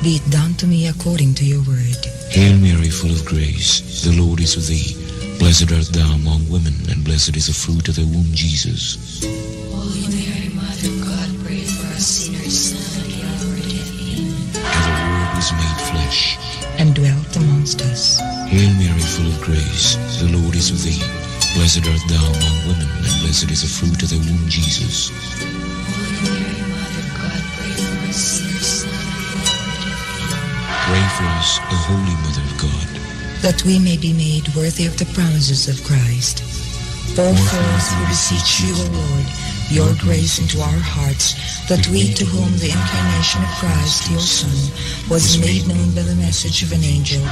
Be it done to me according to your word. Hail Mary, full of grace, the Lord is with thee. Blessed art thou among women, and blessed is the fruit of thy womb, Jesus. Holy Mary, Mother of God, pray for us sinners, now and at the hour of death. Amen. And the Word was made flesh, And dwelt amongst us. Hail Mary, full of grace, the Lord is with thee. Blessed art thou among women, and blessed is the fruit of thy womb, Jesus. Holy Mary, Mother of God, pray for us sinners, now and at the hour of death. Amen. Pray for us, O Holy Mother of God, That we may be made worthy of the promises of Christ. Pour forth, we beseech you, O Lord, your grace into our hearts, that we, to whom the incarnation of Christ, your Son, was made known by the message of an angel,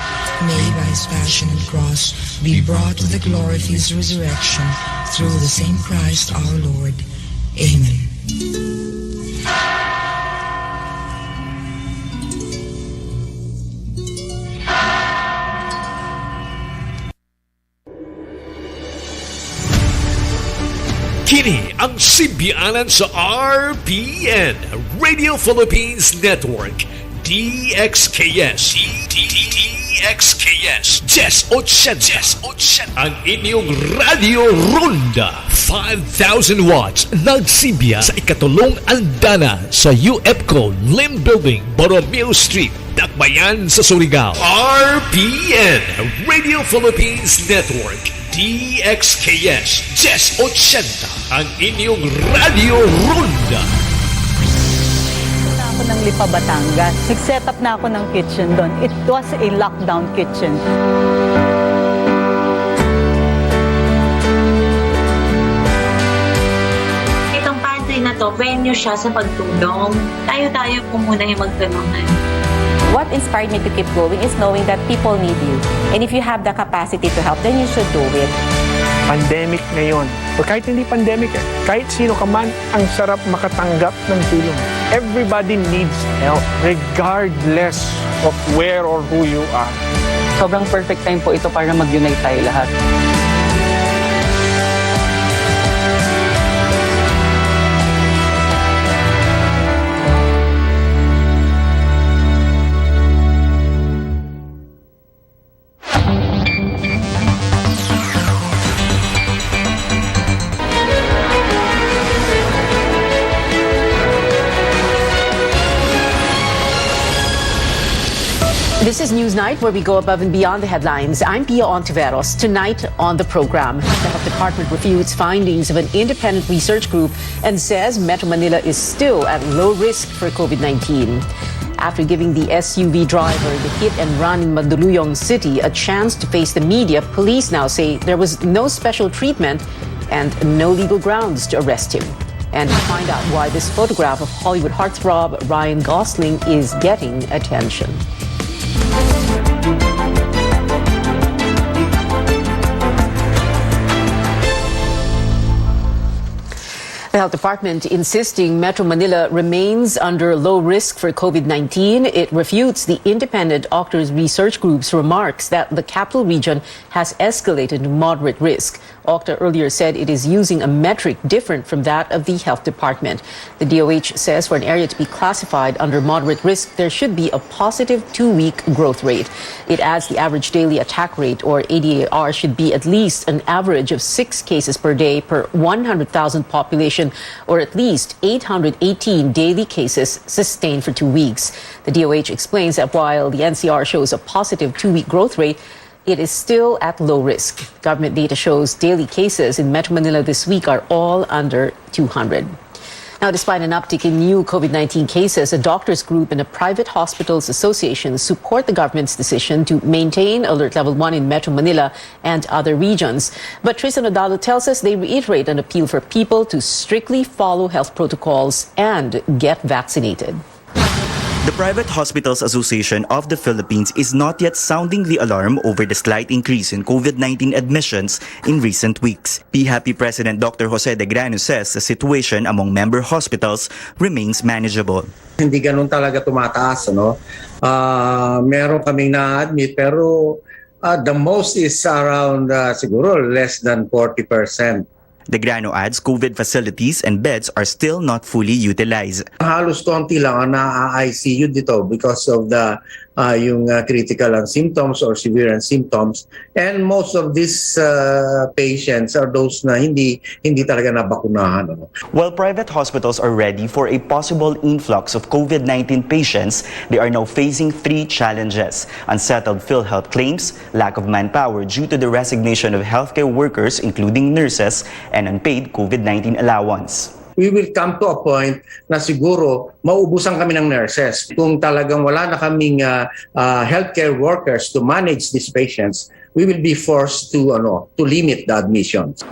may by his passion and cross be brought to the glory of his resurrection, through the same Christ our Lord. Amen. Kini ang simbianan sa RPN, Radio Philippines Network, DXKS, DXKS, 1080, ang inyong Radio Ronda, 5,000 watts, nagsimbiya sa ikatulong andana sa UFCO Lim Building, Borromeo Street, Dakbayan sa Surigao. RPN, Radio Philippines Network, DXKS 1080, ang inyong Radio Ronda. Na ako ng Lipa, Batangas. Nag-set up na ako ng kitchen doon. It was a lockdown kitchen. Itong pantry na to, venue siya sa pagtulong. Tayo-tayo po muna yung magtulungan. What inspired me to keep going is knowing that people need you. And if you have the capacity to help, then you should do it. Pandemic ngayon. O kahit hindi pandemic, kahit sino ka man, ang sarap makatanggap ng tulong. Everybody needs help, regardless of where or who you are. Sobrang perfect time po ito para mag-unite tayo lahat. This is Newsnight, where we go above and beyond the headlines. I'm Pia Ontiveros. Tonight on the program, the Health Department refutes findings of an independent research group and says Metro Manila is still at low risk for COVID-19. After giving the SUV driver the hit and run in Mandaluyong City a chance to face the media, police now say there was no special treatment and no legal grounds to arrest him. And to find out why this photograph of Hollywood heartthrob Ryan Gosling is getting attention. The Health Department insisting Metro Manila remains under low risk for COVID-19. It refutes the independent Octors Research Group's remarks that the capital region has escalated to moderate risk. Octa earlier said it is using a metric different from that of the Health Department. The DOH says for an area to be classified under moderate risk, there should be a positive 2-week growth rate. It adds the average daily attack rate, or ADAR, should be at least an average of 6 cases per day per 100,000 population, or at least 818 daily cases sustained for 2 weeks. The DOH explains that while the NCR shows a positive 2-week growth rate, it is still at low risk. Government data shows daily cases in Metro Manila this week are all under 200. Now, despite an uptick in new COVID-19 cases, a doctors group and a private hospitals association support the government's decision to maintain Alert Level 1 in Metro Manila and other regions. But Tristan Odalo tells us they reiterate an appeal for people to strictly follow health protocols and get vaccinated. The Private Hospitals Association of the Philippines is not yet sounding the alarm over the slight increase in COVID-19 admissions in recent weeks. PHAPI President Dr. Jose De Grano says the situation among member hospitals remains manageable. Hindi ganun talaga tumataas, no? Meron kaming na-admit pero the most is around siguro less than 40%. De Grano adds COVID facilities and beds are still not fully utilized. Halos konti lang ang na-ICU dito because of the yung critical symptoms or severe symptoms, and most of these patients are those na hindi talaga nabakunahan. While private hospitals are ready for a possible influx of COVID-19 patients, they are now facing three challenges: unsettled PhilHealth claims, lack of manpower due to the resignation of healthcare workers including nurses, and unpaid COVID-19 allowance. We will come to a point na siguro mauubusan kami ng nurses. Kung talagang wala na kaming healthcare workers to manage these patients, we will be forced to limit the admissions.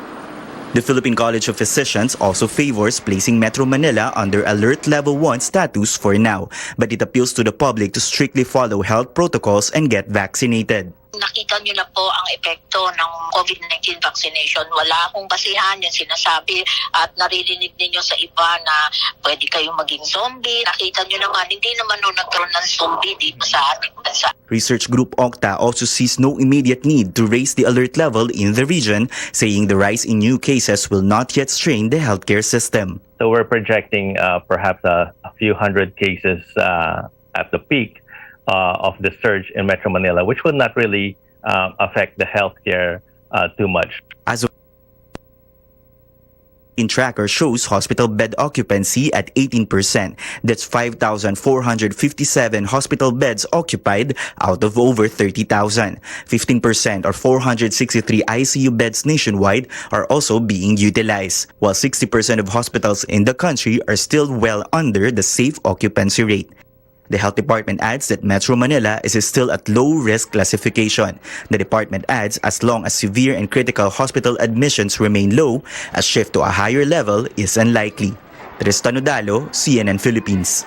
The Philippine College of Physicians also favors placing Metro Manila under Alert Level 1 status for now, but it appeals to the public to strictly follow health protocols and get vaccinated. Nakita nyo na po ang epekto ng COVID-19 vaccination. Wala akong basihan yung sinasabi at naririnig ninyo sa iba na pwede kayong maging zombie. Nakita nyo naman, hindi naman nagkaroon ng zombie dito sa ating bansa. Research group Okta also sees no immediate need to raise the alert level in the region, saying the rise in new cases will not yet strain the healthcare system. So we're projecting perhaps a few hundred cases at the peak of the surge in Metro Manila, which would not really affect the healthcare too much. As of in tracker shows hospital bed occupancy at 18%. That's 5,457 hospital beds occupied out of over 30,000. 15% or 463 ICU beds nationwide are also being utilized, while 60% of hospitals in the country are still well under the safe occupancy rate. The Health Department adds that Metro Manila is still at low-risk classification. The department adds as long as severe and critical hospital admissions remain low, a shift to a higher level is unlikely. Tristan Udalo, CNN Philippines.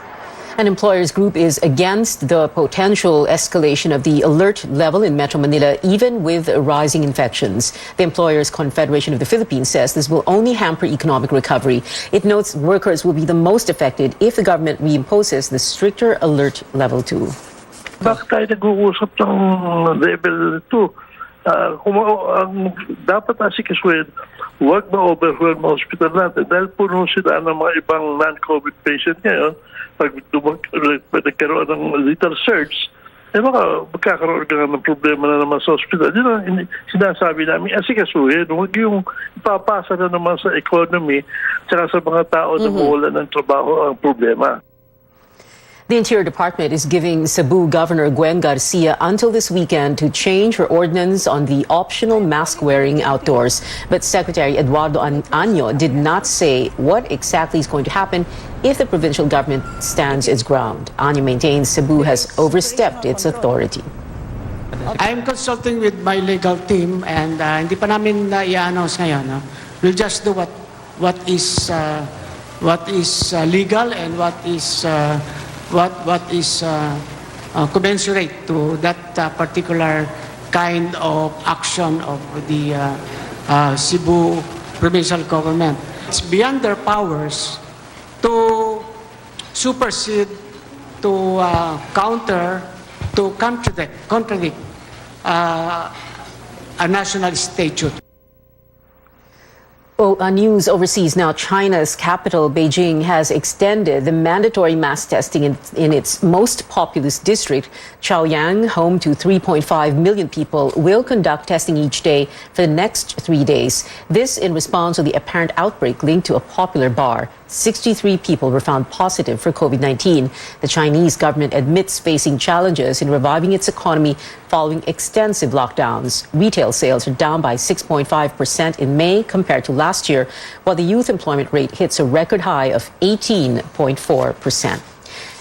An employers group is against the potential escalation of the alert level in Metro Manila, even with rising infections. The Employers Confederation of the Philippines says this will only hamper economic recovery. It notes workers will be the most affected if the government reimposes the stricter alert level 2. Bakit tayo nag-uusap ng level 2? Ang dapat asikasuhin, huwag ma-overwhelm ang hospital natin dahil puno sila ng mga ibang non-COVID patient ngayon. Pag nagkaroon ng little surge, baka magkakaroon ka ng problema na naman sa hospital. Yun ang sinasabi namin, asikasuhin, huwag yung ipapasa na naman sa economy tsaka sa mga tao na mawala ng trabaho ang problema. The Interior Department is giving Cebu Governor Gwen Garcia until this weekend to change her ordinance on the optional mask wearing outdoors. But Secretary Eduardo Año did not say what exactly is going to happen if the provincial government stands its ground. Año maintains Cebu has overstepped its authority. I'm consulting with my legal team and hindi pa namin i-announce ngayon. We'll just do what is legal and what is commensurate to that particular kind of action of the Cebu provincial government. It's beyond their powers to supersede, to counter, to contradict a national statute. News overseas now. China's capital, Beijing, has extended the mandatory mass testing in its most populous district. Chaoyang, home to 3.5 million people, will conduct testing each day for the next 3 days. This in response to the apparent outbreak linked to a popular bar. 63 people were found positive for COVID-19. The Chinese government admits facing challenges in reviving its economy following extensive lockdowns. Retail sales are down by 6.5% in May compared to last year, while the youth employment rate hits a record high of 18.4%.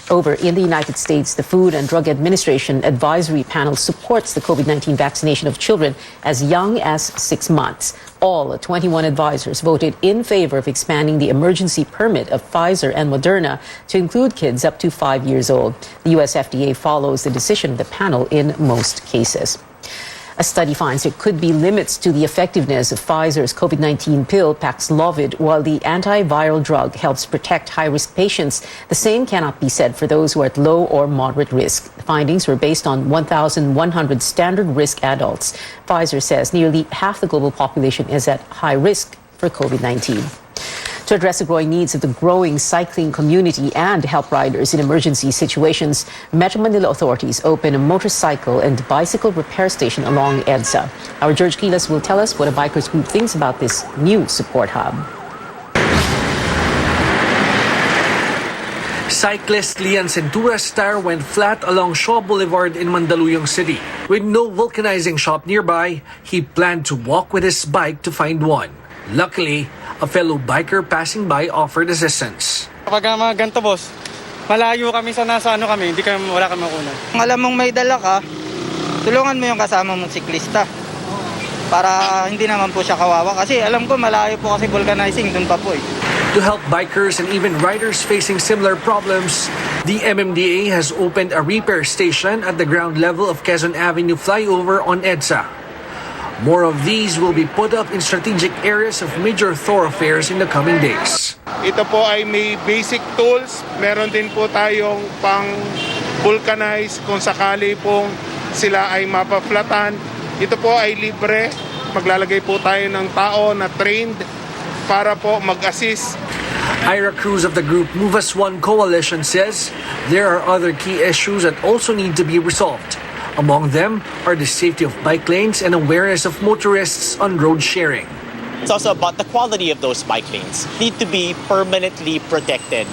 Over in the United States, the Food and Drug Administration Advisory Panel supports the COVID-19 vaccination of children as young as 6 months. All 21 advisors voted in favor of expanding the emergency permit of Pfizer and Moderna to include kids up to 5 years old. The US FDA follows the decision of the panel in most cases. A study finds there could be limits to the effectiveness of Pfizer's COVID-19 pill Paxlovid. While the antiviral drug helps protect high-risk patients, the same cannot be said for those who are at low or moderate risk. The findings were based on 1,100 standard risk adults. Pfizer says nearly half the global population is at high risk for COVID-19. To address the growing needs of the growing cycling community and help riders in emergency situations, Metro Manila authorities open a motorcycle and bicycle repair station along EDSA. Our George Quiles will tell us what a bikers group thinks about this new support hub. Cyclist Lian Centura's tire went flat along Shaw Boulevard in Mandaluyong City. With no vulcanizing shop nearby, he planned to walk with his bike to find one. Luckily, a fellow biker passing by offered assistance. Kapag mga ganito, boss, malayo kami sa nasa kami, wala kami makunan. Alam mong may dala ka, tulungan mo yung kasama mong siklista. Para hindi naman po siya kawawa. Kasi alam ko malayo po kasi vulcanizing, dun pa po eh. To help bikers and even riders facing similar problems, the MMDA has opened a repair station at the ground level of Quezon Avenue flyover on EDSA. More of these will be put up in strategic areas of major thoroughfares in the coming days. Ito po ay may basic tools. Meron din po tayong pang-vulcanize kung sakali pong sila ay mapaflatan. Ito po ay libre. Maglalagay po tayo ng tao na trained para po mag-assist. Ira Cruz of the group Move As One Coalition says there are other key issues that also need to be resolved. Among them are the safety of bike lanes and awareness of motorists on road sharing. It's also about the quality of those bike lanes. Need to be permanently protected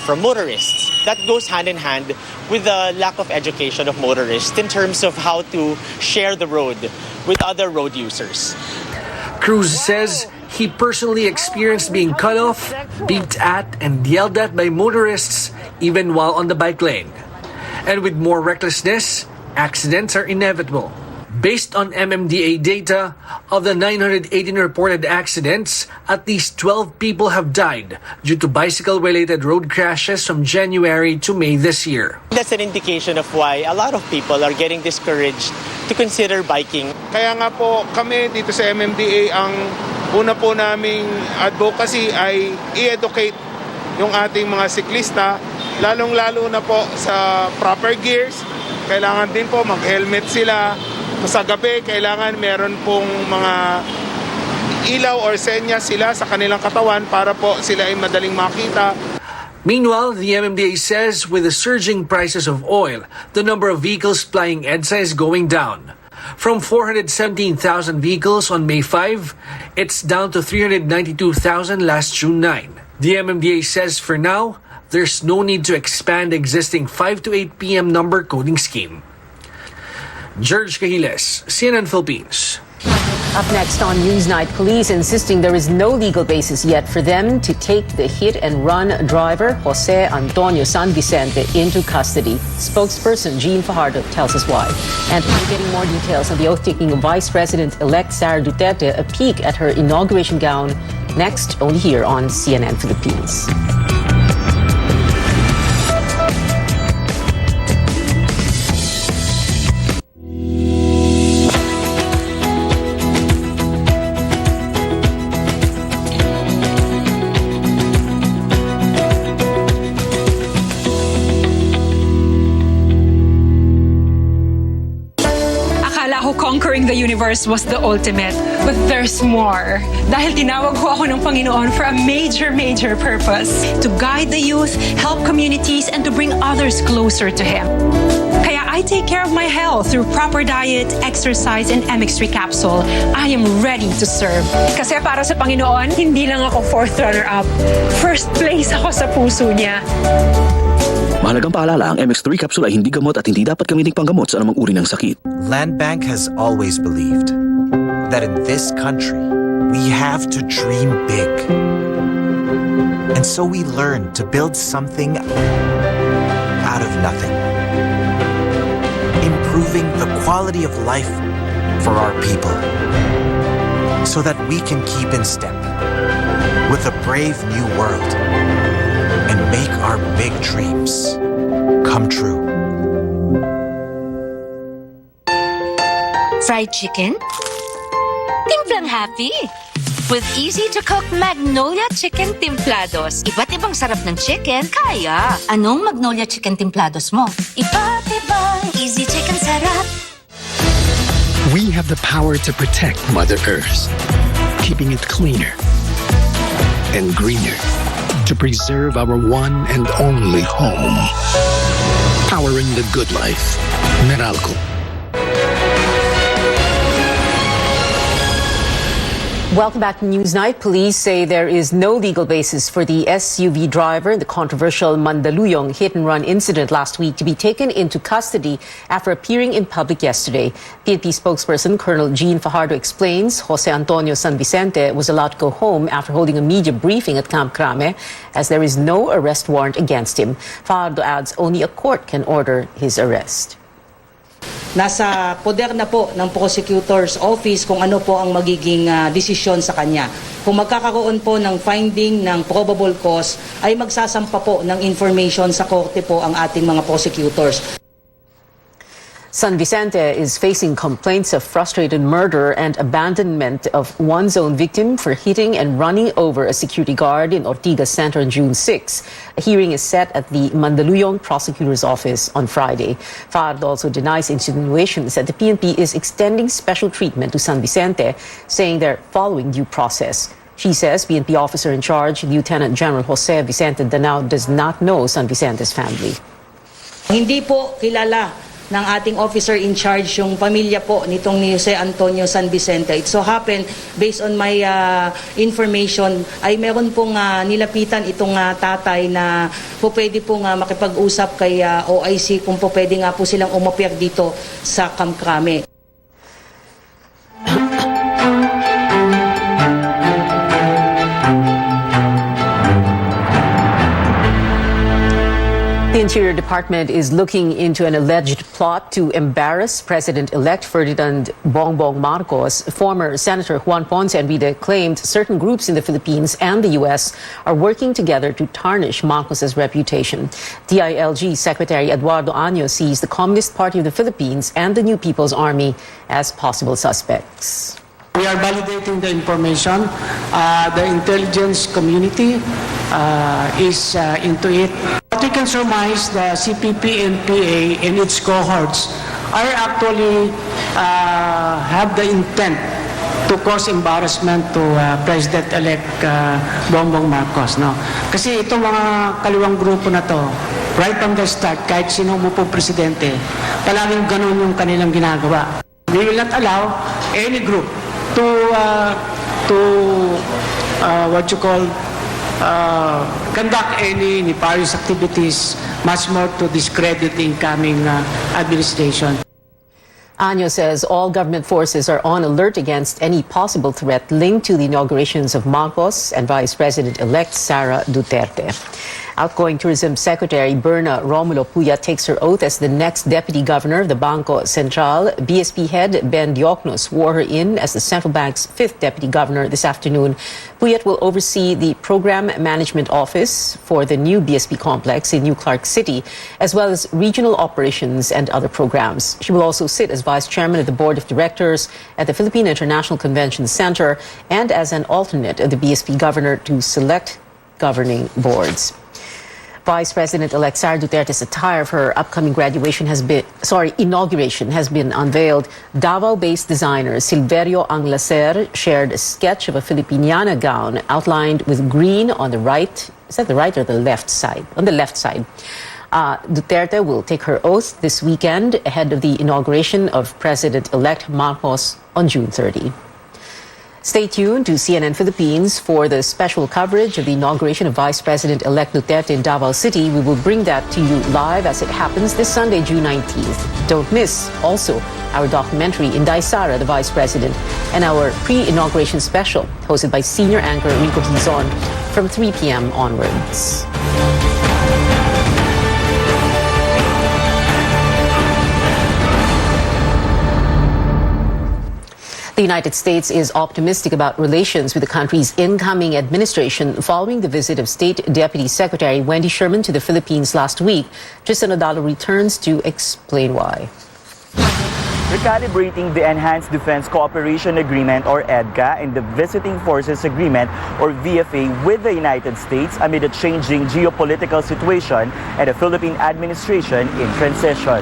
from motorists. That goes hand in hand with the lack of education of motorists in terms of how to share the road with other road users. Cruz says he personally experienced being cut off, beat at, and yelled at by motorists even while on the bike lane. And with more recklessness, accidents are inevitable. Based on MMDA data, of the 918 reported accidents, at least 12 people have died due to bicycle-related road crashes from January to May this year. That's an indication of why a lot of people are getting discouraged to consider biking. Kaya nga po kami dito sa MMDA, ang una po naming advocacy ay i-educate yung ating mga siklista, lalong-lalo na po sa proper gears. Kailangan din po mag-helmet sila. Sa gabi, kailangan meron pong mga ilaw or senyas sila sa kanilang katawan para po sila ay madaling makita. Meanwhile, the MMDA says with the surging prices of oil, the number of vehicles plying EDSA is going down. From 417,000 vehicles on May 5, it's down to 392,000 last June 9. The MMDA says for now, there's no need to expand existing 5 to 8 p.m. number coding scheme. George Cahiles, CNN Philippines. Up next on Newsnight, police insisting there is no legal basis yet for them to take the hit-and-run driver, Jose Antonio San Vicente, into custody. Spokesperson Jean Fajardo tells us why. And we're getting more details on the oath-taking of Vice President-elect Sara Duterte, a peek at her inauguration gown, next only here on CNN Philippines. Conquering the universe was the ultimate, but there's more. Dahil tinawag ko ako ng Panginoon for a major purpose. To guide the youth, help communities, and to bring others closer to Him. Kaya I take care of my health through proper diet, exercise, and MX3 capsule. I am ready to serve. Kasi para sa Panginoon, hindi lang ako 4th runner-up. First place ako sa puso niya. Mahalagang paalala, ang MX3 capsule ay hindi gamot at hindi dapat gamitin panggamot sa anumang uri ng sakit. Land Bank has always believed that in this country, we have to dream big. And so we learned to build something out of nothing. Improving the quality of life for our people so that we can keep in step with a brave new world and make our big dreams come true. Fried chicken? Timplang happy! With easy-to-cook Magnolia Chicken Timplados. Iba't ibang sarap ng chicken, kaya. Anong Magnolia Chicken Timplados mo? Iba't ibang easy chicken sarap. We have the power to protect Mother Earth. keeping it cleaner and greener to preserve our one and only home. Powering the good life. Meralco. Welcome back to Newsnight. Police say there is no legal basis for the SUV driver in the controversial Mandaluyong hit-and-run incident last week to be taken into custody after appearing in public yesterday. PNP spokesperson Colonel Jean Fajardo explains Jose Antonio San Vicente was allowed to go home after holding a media briefing at Camp Crame as there is no arrest warrant against him. Fajardo adds only a court can order his arrest. Nasa poder na po ng prosecutor's office kung ano po ang magiging desisyon sa kanya. Kung magkakaroon po ng finding ng probable cause, ay magsasampa po ng information sa korte po ang ating mga prosecutors. San Vicente is facing complaints of frustrated murder and abandonment of one's own victim for hitting and running over a security guard in Ortigas Center on June 6. A hearing is set at the Mandaluyong Prosecutor's Office on Friday. Fajardo also denies insinuations that the PNP is extending special treatment to San Vicente, saying they're following due process. She says PNP officer in charge, Lieutenant General Jose Vicente Danao, does not know San Vicente's family. Hindi po kilala ng ating officer in charge yung pamilya po nitong ni Jose Antonio San Vicente. It so happened, based on my information, ay meron pong nilapitan itong tatay na po pwede pong makipag-usap kay OIC kung po pwede nga po silang umapir dito sa Camp Crame. The Interior Department is looking into an alleged plot to embarrass President-elect Ferdinand Bongbong Marcos. Former Senator Juan Ponce Enrile claimed certain groups in the Philippines and the U.S. are working together to tarnish Marcos's reputation. DILG Secretary Eduardo Año sees the Communist Party of the Philippines and the New People's Army as possible suspects. We are validating the information. The intelligence community is into it. What we can surmise, the CPP and PA and its cohorts are actually have the intent to cause embarrassment to President-elect Bongbong Marcos. No? Kasi itong mga kaliwang grupo na to, right from the start, kahit sino mo po presidente, palaging ganun yung kanilang ginagawa. We will not allow any group to what you call conduct any nefarious activities, much more to discredit the incoming administration. Año says all government forces are on alert against any possible threat linked to the inaugurations of Marcos and Vice President-elect Sara Duterte. Outgoing Tourism Secretary Berna Romulo Puyat takes her oath as the next Deputy Governor of the Bangko Sentral. BSP head Ben Diokno swore her in as the Central Bank's 5th Deputy Governor this afternoon. Puyat will oversee the Program Management Office for the new BSP complex in New Clark City, as well as regional operations and other programs. She will also sit as Vice Chairman of the Board of Directors at the Philippine International Convention Center and as an alternate of the BSP Governor to select governing boards. Vice President-elect Sara Duterte's attire for her upcoming inauguration has been unveiled. Davao-based designer Silverio Anglacer shared a sketch of a Filipiniana gown outlined with green on the right. Is that the right or the left side? On the left side. Duterte will take her oath this weekend ahead of the inauguration of President-elect Marcos on June 30. Stay tuned to CNN Philippines for the special coverage of the inauguration of Vice President-elect Duterte in Davao City. We will bring that to you live as it happens this Sunday, June 19th. Don't miss also our documentary Inday Sara, the Vice President, and our pre-inauguration special hosted by senior anchor Rico Quezon from 3 p.m. onwards. The United States is optimistic about relations with the country's incoming administration following the visit of State Deputy Secretary Wendy Sherman to the Philippines last week. Tristan Odalo returns to explain why. Recalibrating the Enhanced Defense Cooperation Agreement or EDCA and the Visiting Forces Agreement or VFA with the United States amid a changing geopolitical situation and a Philippine administration in transition.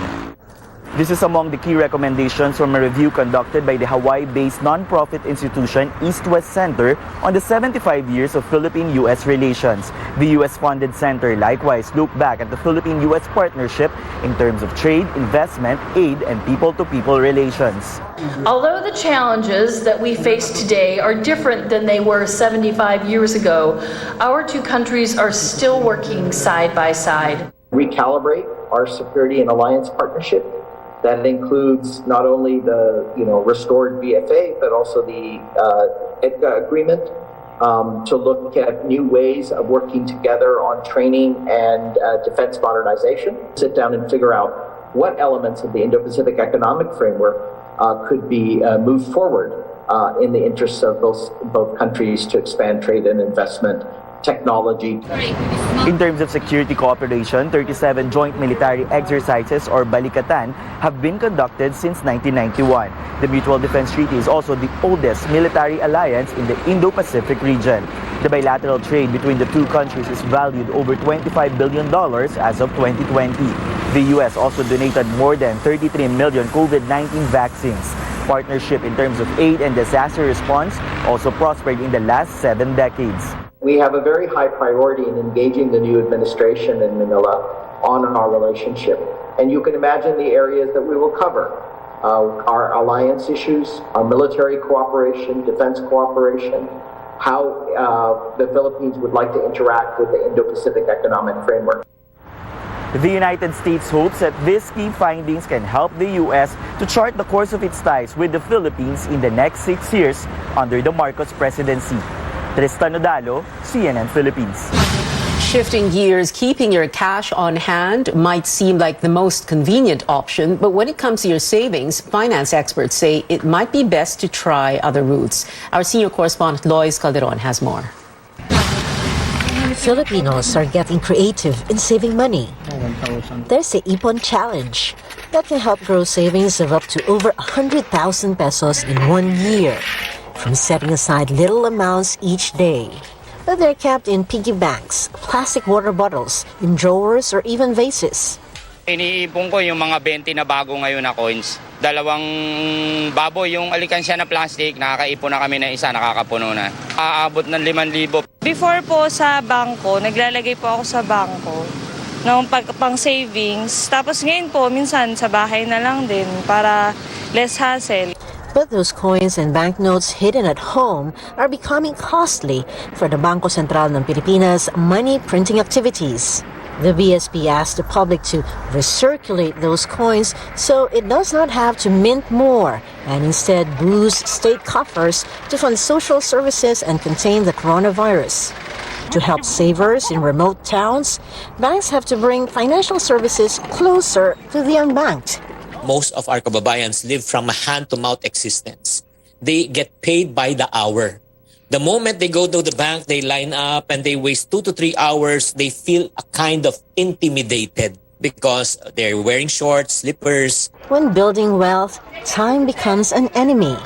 This is among the key recommendations from a review conducted by the Hawaii-based nonprofit institution East-West Center on the 75 years of Philippine-U.S. relations. The U.S.-funded center likewise looked back at the Philippine-U.S. partnership in terms of trade, investment, aid, and people-to-people relations. Although the challenges that we face today are different than they were 75 years ago, our two countries are still working side by side. Recalibrate our security and alliance partnership. That includes not only the restored VFA, but also the EDCA agreement to look at new ways of working together on training and defense modernization. Sit down and figure out what elements of the Indo-Pacific Economic Framework could be moved forward in the interests of both countries to expand trade and investment, technology. In terms of security cooperation, 37 joint military exercises or balikatan have been conducted since 1991. The Mutual Defense Treaty is also the oldest military alliance in the Indo-Pacific region. The bilateral trade between the two countries is valued over $25 billion as of 2020. The U.S. also donated more than 33 million COVID-19 vaccines. Partnership in terms of aid and disaster response also prospered in the last 7 decades. We have a very high priority in engaging the new administration in Manila on our relationship. And you can imagine the areas that we will cover. Our alliance issues, our military cooperation, defense cooperation, how the Philippines would like to interact with the Indo-Pacific Economic Framework. The United States hopes that these key findings can help the U.S. to chart the course of its ties with the Philippines in the next 6 years under the Marcos presidency. Tristan Odalo, CNN Philippines. Shifting gears, keeping your cash on hand might seem like the most convenient option, but when it comes to your savings, finance experts say it might be best to try other routes. Our senior correspondent Lois Calderon has more. Filipinos are getting creative in saving money. There's the Ipon Challenge that can help grow savings of up to over 100,000 pesos in 1 year, from setting aside little amounts each day. But they're kept in piggy banks, plastic water bottles, in drawers, or even vases. Iniipon ko yung mga 20 na bago ngayon na coins. 2 baboy yung alikansya na plastic, nakakaipon na kami ng isa, nakakapuno na. Aabot ng 5,000. Before po sa bangko, naglalagay po ako sa bangko ng pang savings. Tapos ngayon po, minsan sa bahay na lang din para less hassle. But those coins and banknotes hidden at home are becoming costly for the Bangko Sentral ng Pilipinas money printing activities. The BSP asked the public to recirculate those coins so it does not have to mint more and instead boost state coffers to fund social services and contain the coronavirus. To help savers in remote towns, banks have to bring financial services closer to the unbanked. Most of our kababayans live from a hand-to-mouth existence. They get paid by the hour. The moment they go to the bank, they line up and they waste 2 to 3 hours. They feel a kind of intimidated because they're wearing shorts, slippers. When building wealth, time becomes an enemy.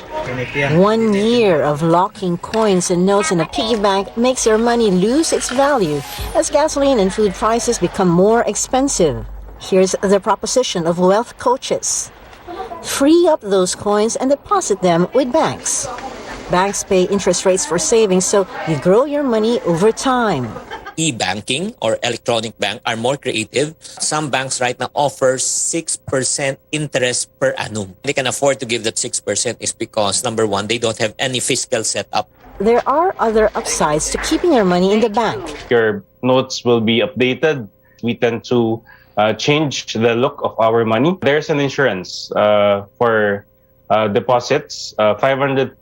1 year of locking coins and notes in a piggy bank makes your money lose its value as gasoline and food prices become more expensive. Here's the proposition of wealth coaches. Free up those coins and deposit them with banks. Banks pay interest rates for savings, so you grow your money over time. E-banking or electronic bank are more creative. Some banks right now offer 6% interest per annum. They can afford to give that 6% is because, number one, they don't have any fiscal setup. There are other upsides to keeping your money in the bank. Your notes will be updated. We tend to change the look of our money. There's an insurance for deposits, 500,000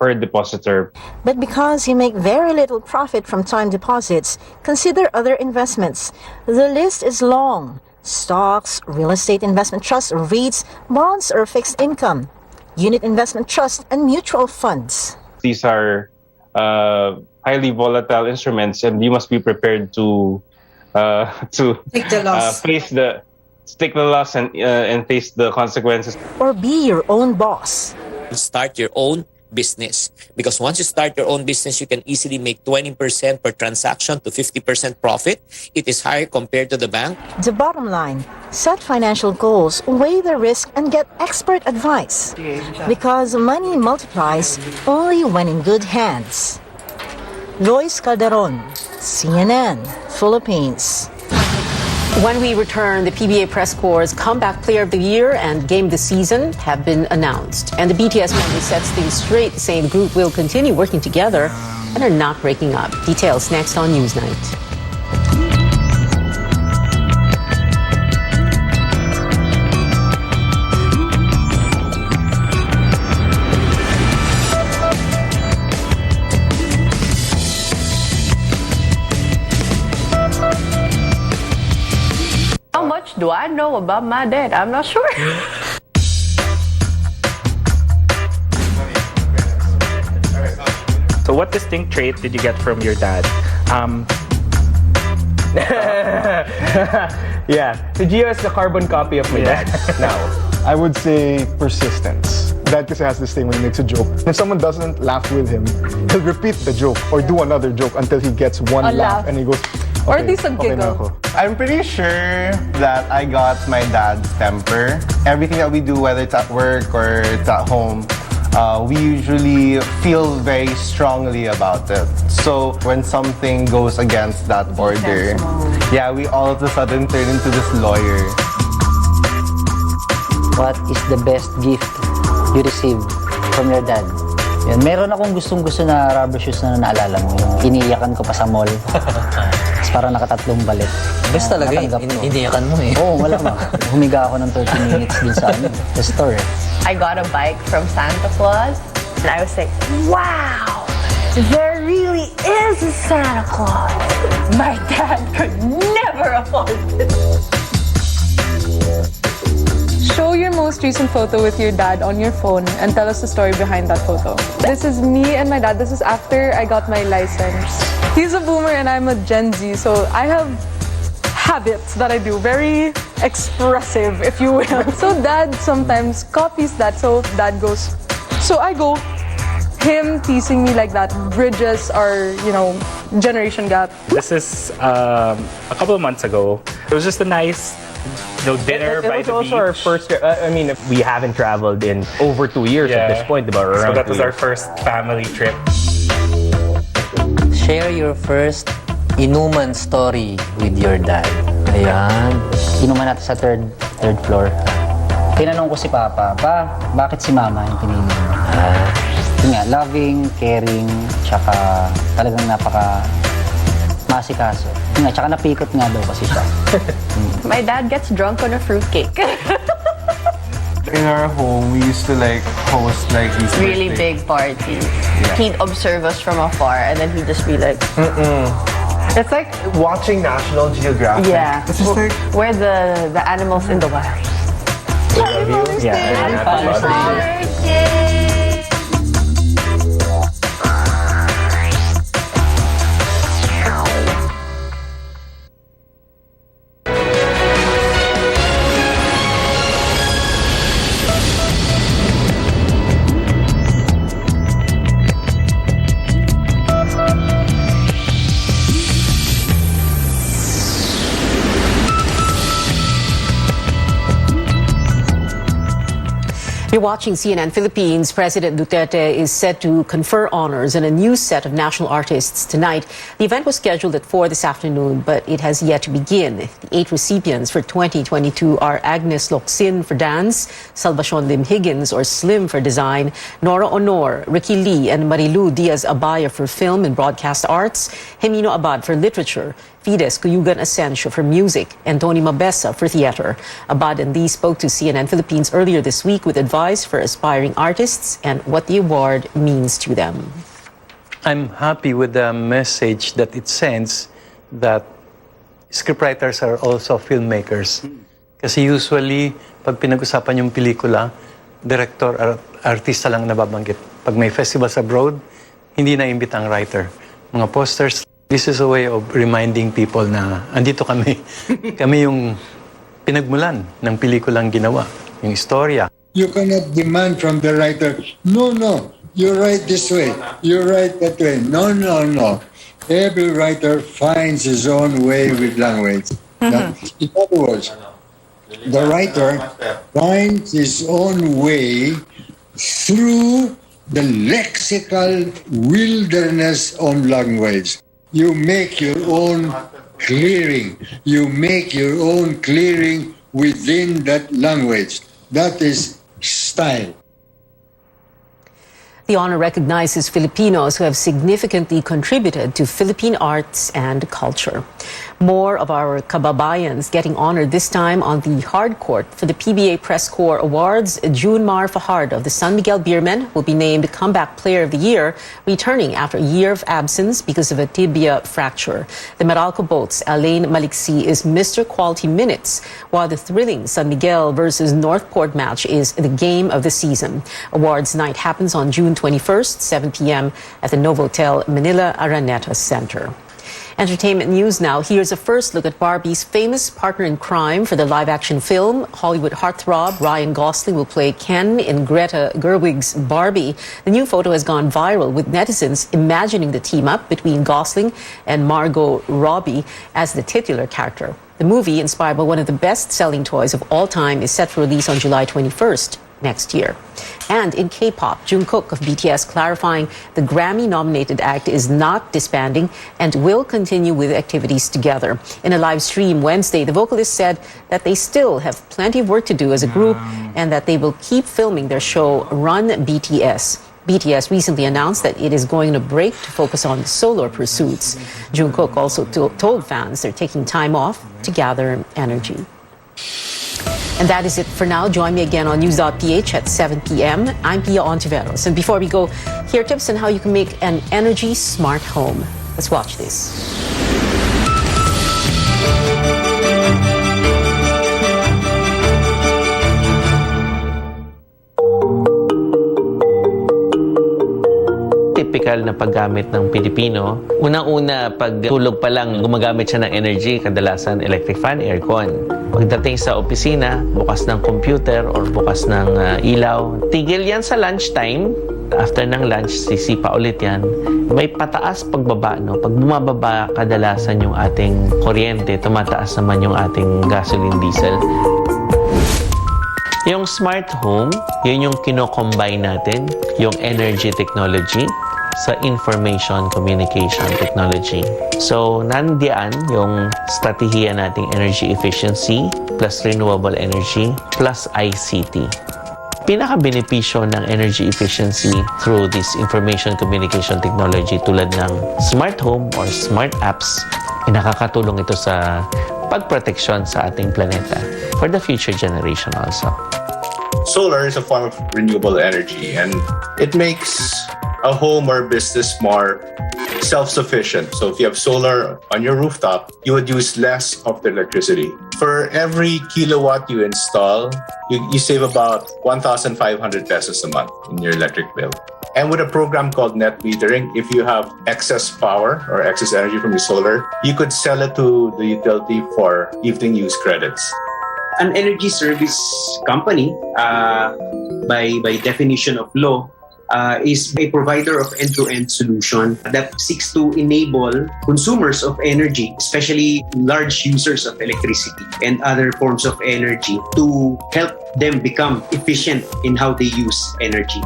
per depositor. But because you make very little profit from time deposits, consider other investments. The list is long. Stocks, real estate investment trusts, REITs, bonds or fixed income, unit investment trust, and mutual funds. These are highly volatile instruments, and you must be prepared to take the loss. Take the loss and face the consequences. Or be your own boss. Start your own business. Because once you start your own business, you can easily make 20% per transaction to 50% profit. It is higher compared to the bank. The bottom line, set financial goals, weigh the risk, and get expert advice. Because money multiplies only when in good hands. Royce Calderon, CNN, Philippines. When we return, the PBA Press Corps' Comeback Player of the Year and Game of the Season have been announced. And the BTS member sets things straight, saying the group will continue working together and are not breaking up. Details next on Newsnight. How much do I know about my dad? I'm not sure. So what distinct trait did you get from your dad? Yeah, si Gio is the carbon copy of my dad now. I would say persistence. Dad kasi has this thing when he makes a joke. If someone doesn't laugh with him, he'll repeat the joke or do another joke until he gets one A laugh laugh. and he goes, Or okay, at least a okay na giggle. ako. I'm pretty sure that I got my dad's temper. Everything that we do, whether it's at work or it's at home, we usually feel very strongly about it. So when something goes against that order, yeah, we all of a sudden turn into this lawyer. What is the best gift you received from your dad? Yan. Meron akong gustong-gusto na rubber shoes na naalala mo. Yung iniiyakan ko pa sa mall. Tapos parang nakatatlong balik. Best talaga eh. Iniyakan mo eh. Oo, wala ma. Humiga ako ng 30 minutes din sa sa store. I got a bike from Santa Claus, and I was like, wow, there really is a Santa Claus. My dad could never afford this. Show your most recent photo with your dad on your phone and tell us the story behind that photo. This is me and my dad. This is after I got my license. He's a boomer and I'm a Gen Z, so I have habits that I do, very expressive, if you will. So dad sometimes copies that, so dad goes, so I go, him teasing me like that bridges our, generation gap. This is a couple of months ago. It was just a nice dinner by It was the also beach. our first, we haven't traveled in over 2 years at this point, diba? So Around that 2 was our years. first family trip. Share your first inuman story with your dad. Ayan. Inuman natin sa third floor. Tinanong ko si Papa, bakit si Mama yung pinili mo? Yun nga, loving, caring, tsaka talagang masikaso. Yun nga, tsaka napikot nga daw kasi siya. My dad gets drunk on a fruitcake. In our home, we used to host these Really birthday- big parties. Yeah. He'd observe us from afar, and then he'd just be like, It's like watching National Geographic. yeah, It's just like we're the animals in the wild. Happy Father's Day. You're watching CNN Philippines. President Duterte is set to confer honors on a new set of national artists tonight. The event was scheduled at 4 this afternoon, but it has yet to begin. The 8 recipients for 2022 are Agnes Locsin for dance, Salvacion Lim Higgins or Slim for design, Nora Honor, Ricky Lee, and Marilu Diaz-Abaya for film and broadcast arts, Jimeno Abad for literature, Fides Cuyugan Asensio for music, and Tony Mabesa for theater. Abad and Lee spoke to CNN Philippines earlier this week with advice for aspiring artists and what the award means to them. I'm happy with the message that it sends that scriptwriters are also filmmakers. Kasi usually, pag pinag-usapan yung pelikula, director at artista lang nababanggit. Pag may festivals abroad, hindi na-imbita ang writer. Mga posters, this is a way of reminding people na andito kami. Kami yung pinagmulan ng pelikulang ginawa, yung istorya. You cannot demand from the writer, no, you write this way, you write that way. No. Every writer finds his own way with language. Now, in other words, the writer finds his own way through the lexical wilderness of language. You make your own clearing. You make your own clearing within that language. That is style. The honor recognizes Filipinos who have significantly contributed to Philippine arts and culture. More of our kababayans getting honored this time on the hard court for the PBA Press Corps Awards. Junmar Fajardo of the San Miguel Beermen will be named Comeback Player of the Year, returning after a year of absence because of a tibia fracture. The Meralco Boats' Alain Maliksi is Mr. Quality Minutes, while the thrilling San Miguel versus Northport match is the game of the season. Awards night happens on June 21st, 7 p.m. at the Novotel Manila Araneta Center. Entertainment news now. Here's a first look at Barbie's famous partner in crime for the live-action film. Hollywood heartthrob Ryan Gosling will play Ken in Greta Gerwig's Barbie. The new photo has gone viral, with netizens imagining the team-up between Gosling and Margot Robbie as the titular character. The movie, inspired by one of the best-selling toys of all time, is set for release on July 21st next year. And in K-pop, Jungkook of BTS clarifying the Grammy-nominated act is not disbanding and will continue with activities together. In a live stream Wednesday, the vocalist said that they still have plenty of work to do as a group and that they will keep filming their show Run BTS. BTS recently announced that it is going on a break to focus on solo pursuits. Jungkook also told fans they're taking time off to gather energy. And that is it for now. Join me again on News.ph at 7 p.m. I'm Pia Ontiveros. And before we go, here are tips on how you can make an energy smart home. Let's watch this. Typical na paggamit ng Pilipino. Unang-una, pag tulog pa lang, gumagamit siya ng energy, kadalasan electric fan, aircon. Pagdating sa opisina, bukas ng computer or bukas ng ilaw. Tigil yan sa lunchtime. After ng lunch, sisipa ulit yan. May pataas pagbaba, no? Pag bumababa kadalasan yung ating kuryente, tumataas naman yung ating gasoline diesel. Yung smart home, yun yung kino-combine natin, yung energy technology sa information communication technology. So, nandiyan yung strategiya nating energy efficiency plus renewable energy plus ICT. Pinaka-benepisyo ng energy efficiency through this information communication technology tulad ng smart home or smart apps, nakakatulong ito sa pagproteksyon sa ating planeta for the future generation also. Solar is a form of renewable energy, and it makes a home or business more self-sufficient. So if you have solar on your rooftop, you would use less of the electricity. For every kilowatt you install, you save about 1,500 pesos a month in your electric bill. And with a program called net metering, if you have excess power or excess energy from your solar, you could sell it to the utility for evening use credits. An energy service company, by definition of law, is a provider of end-to-end solution that seeks to enable consumers of energy, especially large users of electricity and other forms of energy, to help them become efficient in how they use energy.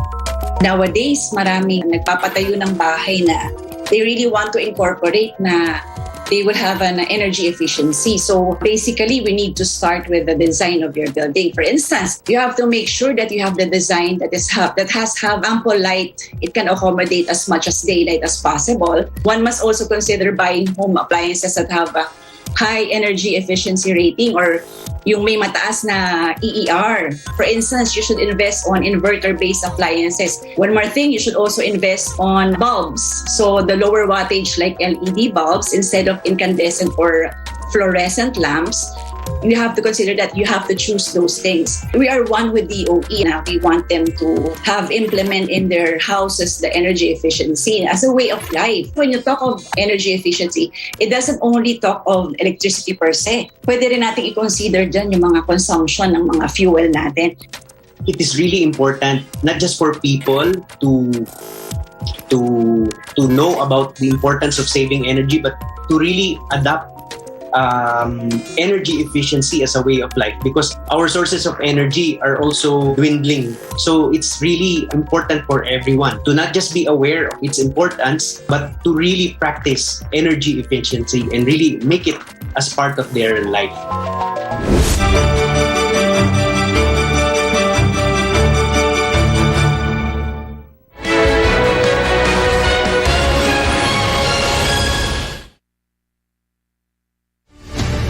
Nowadays, maraming nagpapatayo ng bahay na they really want to incorporate na they will have an energy efficiency. So basically, we need to start with the design of your building. For instance, you have to make sure that you have the design that has ample light. It can accommodate as much as daylight as possible. One must also consider buying home appliances that have a high energy efficiency rating or yung may mataas na EER. For instance, you should invest on inverter-based appliances. One more thing, you should also invest on bulbs. So the lower wattage like LED bulbs instead of incandescent or fluorescent lamps. You have to consider that you have to choose those things. We are one with DOE now. We want them to have implement in their houses the energy efficiency as a way of life. When you talk of energy efficiency, it doesn't only talk of electricity per se. Pwede rin natin i-consider dyan yung mga consumption ng mga fuel natin. it is really important not just for people to know about the importance of saving energy, but to really adopt energy efficiency as a way of life, because our sources of energy are also dwindling. So it's really important for everyone to not just be aware of its importance, but to really practice energy efficiency and really make it as part of their life.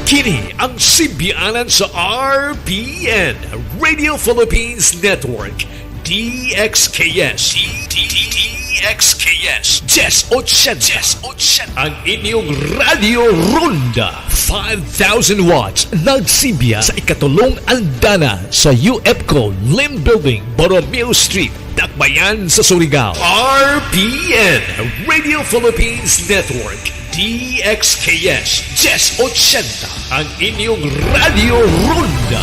Kini ang simbianan sa RPN, Radio Philippines Network, DXKS. DXKS 1080. Ang inyong Radio Ronda. 5,000 watts nagsimbiya sa ikatulong andana sa UFCO Lim Building, Borromeo Street, Dakbayan sa Surigao. RPN, Radio Philippines Network, DXKS 1080, ang inyong Radio Ronda.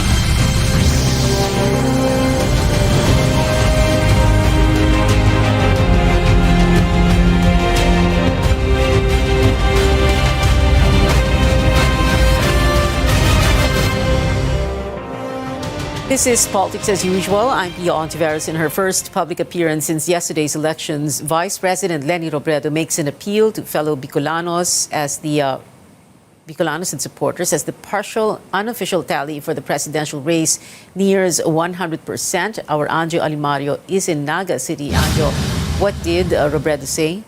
This is Politics as Usual. I'm Pia Ontiveros. In her first public appearance since yesterday's elections, Vice President Leni Robredo makes an appeal to fellow Bicolanos Bicolanos and supporters as the partial unofficial tally for the presidential race nears 100%. Our Anjo Alimario is in Naga City. Anjo, what did Robredo say?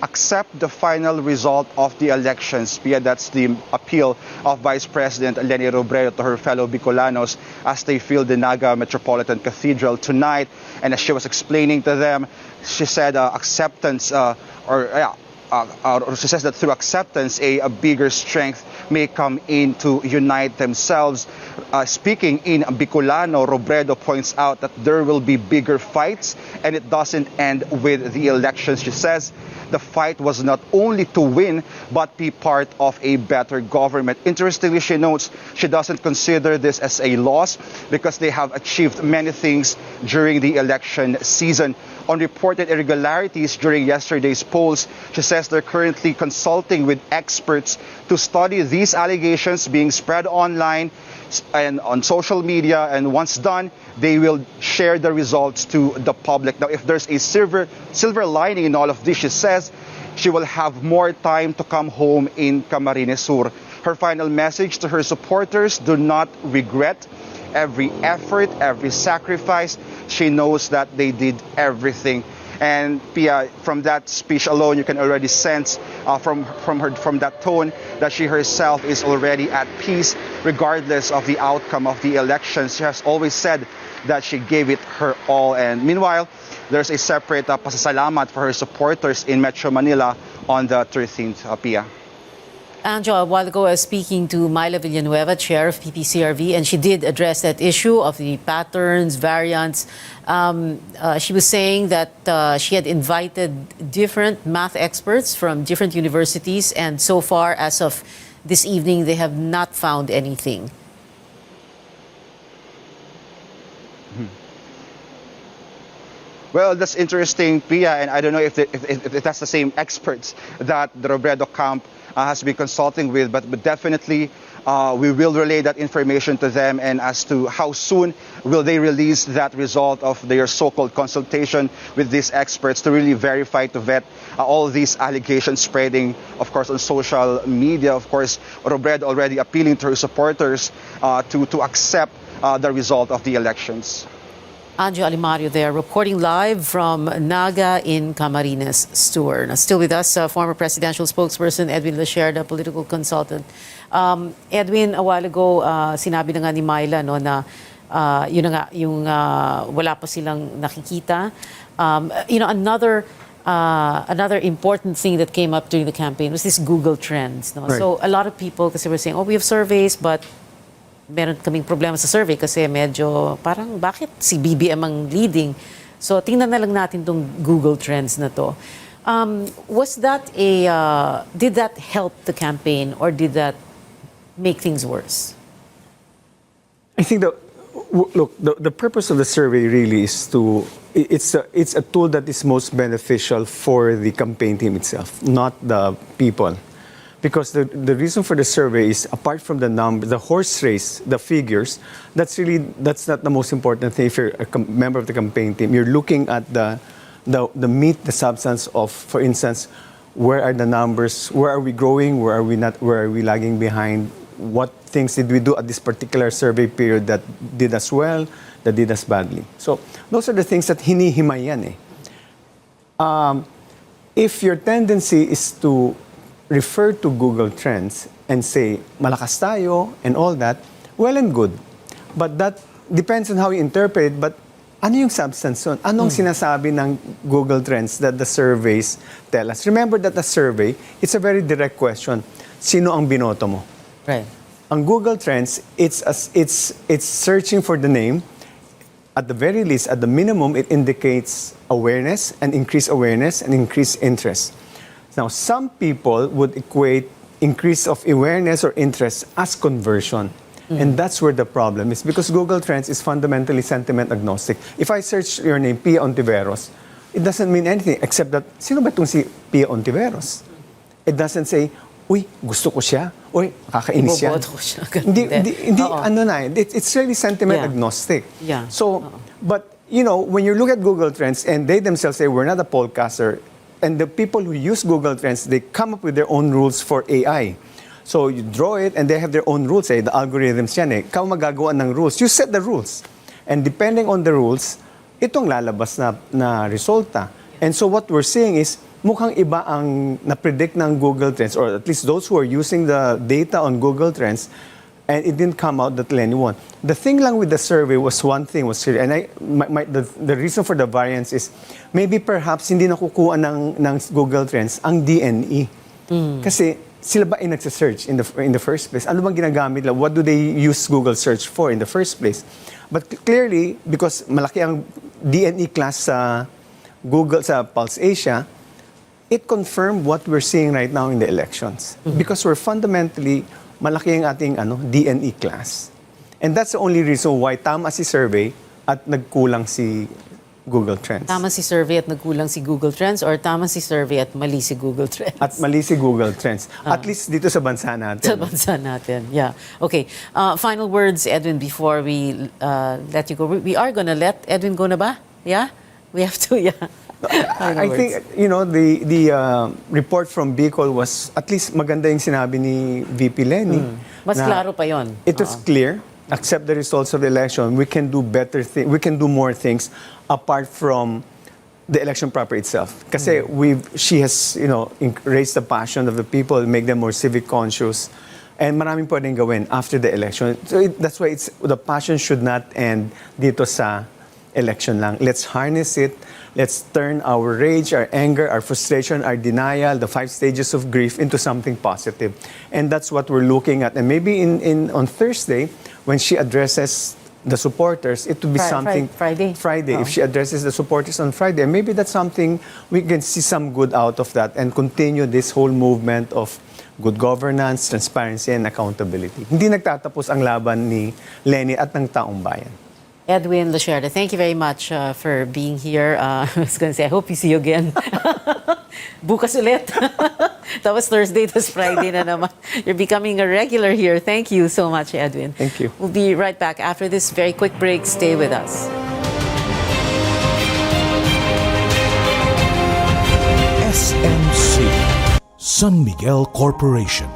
Accept the final result of the elections. Pia, that's the appeal of Vice President Leni Robredo to her fellow Bicolanos as they fill the Naga Metropolitan Cathedral tonight. And as she was explaining to them, she said she says that through acceptance, a bigger strength may come in to unite themselves. Speaking in Bicolano, Robredo points out that there will be bigger fights and it doesn't end with the elections. She says the fight was not only to win, but be part of a better government. Interestingly, she notes she doesn't consider this as a loss because they have achieved many things during the election season. On reported irregularities during yesterday's polls, she says they're currently consulting with experts to study these allegations being spread online and on social media, and once done, they will share the results to the public. Now, if there's a silver lining in all of this, she says she will have more time to come home in Camarines Sur. Her final message to her supporters: do not regret every effort, every sacrifice. She knows that they did everything. And Pia, from that speech alone, you can already sense from that tone that she herself is already at peace, regardless of the outcome of the elections. She has always said that she gave it her all. And meanwhile, there's a separate pasasalamat for her supporters in Metro Manila on the 13th, Pia. Anjo, a while ago, I was speaking to Myla Villanueva, chair of PPCRV, and she did address that issue of the patterns, variants. She was saying that she had invited different math experts from different universities, and so far, as of this evening, they have not found anything. Well, that's interesting, Pia, and I don't know if that's the same experts that the Robredo camp has been consulting with, but definitely we will relay that information to them, and as to how soon will they release that result of their so-called consultation with these experts to really verify, to vet all these allegations spreading, of course, on social media. Of course, Robredo already appealing to her supporters to accept the result of the elections. Anjo Alimario there, reporting live from Naga in Camarines Sur. Now, still with us, former presidential spokesperson Edwin Lacerda, political consultant. Edwin, a while ago, sinabi na nga ni Myla no, na yun na nga, yung wala pa silang nakikita. Another important thing that came up during the campaign was this Google Trends. No? Right. So a lot of people kasi were saying, we have surveys, but meron kaming problema sa survey kasi medyo parang bakit si BBM ang leading. So tingnan na lang natin tong Google Trends na to. Did that help the campaign or did that make things worse? I think the purpose of the survey really is it's a tool that is most beneficial for the campaign team itself, not the people. Because the reason for the survey is, apart from the number, the horse race, the figures, that's not the most important thing. If you're a member of the campaign team, you're looking at the meat, the substance of, for instance, where are the numbers, where are we growing, where are we not, where are we lagging behind, what things did we do at this particular survey period that did us well, that did us badly. So those are the things that hinihimayan eh. If your tendency is to refer to Google Trends and say, malakas tayo and all that, well and good. But that depends on how you interpret it. But ano yung substance nun? Anong sinasabi ng Google Trends that the surveys tell us? Remember that a survey, it's a very direct question. Sino ang binoto mo? Right. Ang Google Trends, it's searching for the name. At the very least, at the minimum, it indicates awareness and increased interest. Now, some people would equate increase of awareness or interest as conversion. And that's where the problem is, because Google Trends is fundamentally sentiment agnostic. If I search your name, Pia Ontiveros, it doesn't mean anything except that, sino ba itong si Pia Ontiveros? It doesn't say, uy, gusto ko siya, uy, makakainis siya. Iboboto ko siya. Hindi, ano na, it's really sentiment agnostic. Yeah. So, but, you know, when you look at Google Trends, and they themselves say, we're not a pollcaster, and the people who use Google Trends, they come up with their own rules for AI. So you draw it, and they have their own rules. The algorithms yan eh. Ikaw magagawa ng rules. You set the rules. And depending on the rules, itong lalabas na resulta. And so what we're seeing is, mukhang iba ang na-predict ng Google Trends, or at least those who are using the data on Google Trends, and it didn't come out that Lenny won. The thing lang with the survey was one thing was serious, and the reason for the variance is maybe perhaps hindi nakukuha ng Google Trends ang DNE. Kasi sila ba ay nagsa-search in the first place? Ano bang ginagamit nila? What do they use Google search for in the first place? But clearly, because malaki ang DNE class sa Google, sa Pulse Asia, it confirmed what we're seeing right now in the elections. Because we're fundamentally, malaki ang ating DNE class. And that's the only reason why tama si survey at nagkulang si Google Trends. Tama si survey at nagkulang si Google Trends, or tama si survey at mali si Google Trends? At mali si Google Trends. At least dito sa bansa natin. Sa bansa natin, yeah. Okay, final words, Edwin, before we let you go. We are gonna let Edwin go na ba? Yeah? We have to, yeah. I think, you know, the report from Bicol was, at least maganda yung sinabi ni VP Lenny. Mas klaro pa yon. It was clear. Accept the results of the election. We can do better things. We can do more things apart from the election proper itself. Kasi she has, you know, raised the passion of the people, make them more civic conscious, and maraming pwedeng gawin after the election. So that's why the passion should not end dito sa election lang. Let's harness it. Let's turn our rage, our anger, our frustration, our denial, the 5 stages of grief into something positive. And that's what we're looking at. And maybe on Thursday, when she addresses the supporters, it would be something... Friday. Oh. If she addresses the supporters on Friday, maybe that's something we can see some good out of that and continue this whole movement of good governance, transparency, and accountability. Hindi nagtatapos ang laban ni Lenny at ng taong bayan. Edwin Lasherda, thank you very much for being here. I was going to say, I hope you see you again. Bukas ulit. Tapos Thursday, tapos Friday na naman. You're becoming a regular here. Thank you so much, Edwin. Thank you. We'll be right back after this very quick break. Stay with us. SMC, San Miguel Corporation.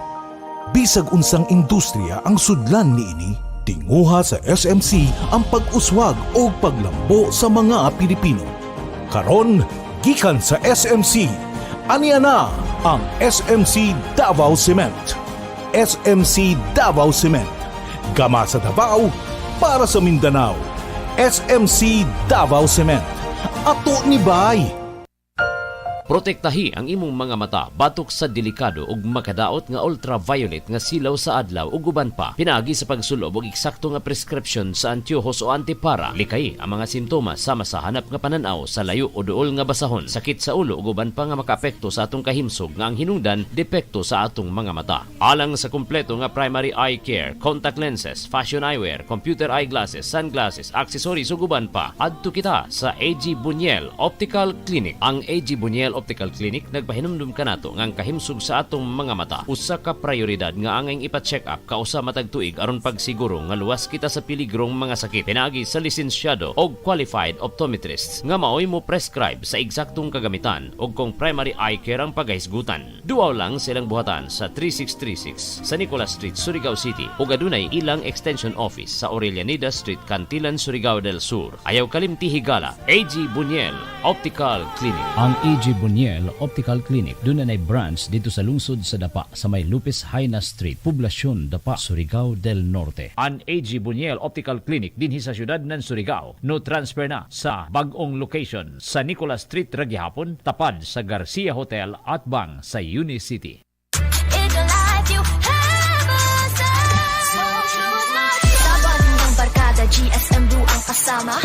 Bisag unsang industriya ang sudlan niini, tinguha sa SMC ang pag-uswag o paglambo sa mga Pilipino. Karon, gikan sa SMC, aniya na ang SMC Davao Cement. SMC Davao Cement. Gama sa Davao, para sa Mindanao. SMC Davao Cement. Ato ni Bay. Protektahi ang imong mga mata batok sa delikado ug makadaot nga ultraviolet nga silaw sa adlaw ug uban pa. Pinaagi sa pagsulob og eksakto nga prescription sa antiyohos o antipara. Likay ang mga simptomas sama sa hanap nga pananaw sa layo o duol nga basahon, sakit sa ulo ug uban pa nga makaapekto sa atong kahimsog nga ang hinungdan depekto sa atong mga mata. Alang sa kumpleto nga primary eye care, contact lenses, fashion eyewear, computer eyeglasses, sunglasses, accessories ug uban pa, adto kita sa AG Buñuel Optical Clinic. Ang AG Buñuel Optical Clinic nagpahinumdum kanato nga ang kahimsog sa atong mga mata usa ka prioridad nga angay ipa-check up kausa matag tuig aron pagsiguro nga luwas kita sa piligrong mga sakit. Pinaagi sa lisensyado og qualified optometrists nga maoy mo prescribe sa eksaktong kagamitan ug kung primary eye care ang paghisgutan. Duaw lang silang buhatan sa 3636 sa Nicolas Street, Surigao City ug adunay ilang extension office sa Aurelianida Street, Cantilan, Surigao del Sur. Ayaw kalimti higala, AG Buñuel Optical Clinic. Ang AG Buñuel Optical Clinic doon na branch dito sa lungsod sa Dapa sa may Lupis Haina Street, Poblasyon Dapa, Surigao del Norte. Ang AG Buñuel Optical Clinic dinhi sa syudad ng Surigao. No transfer na sa bagong location sa Nicolas Street, Ragyahapon, tapad sa Garcia Hotel at Bang sa Unicity. GSM Blue ang kasama.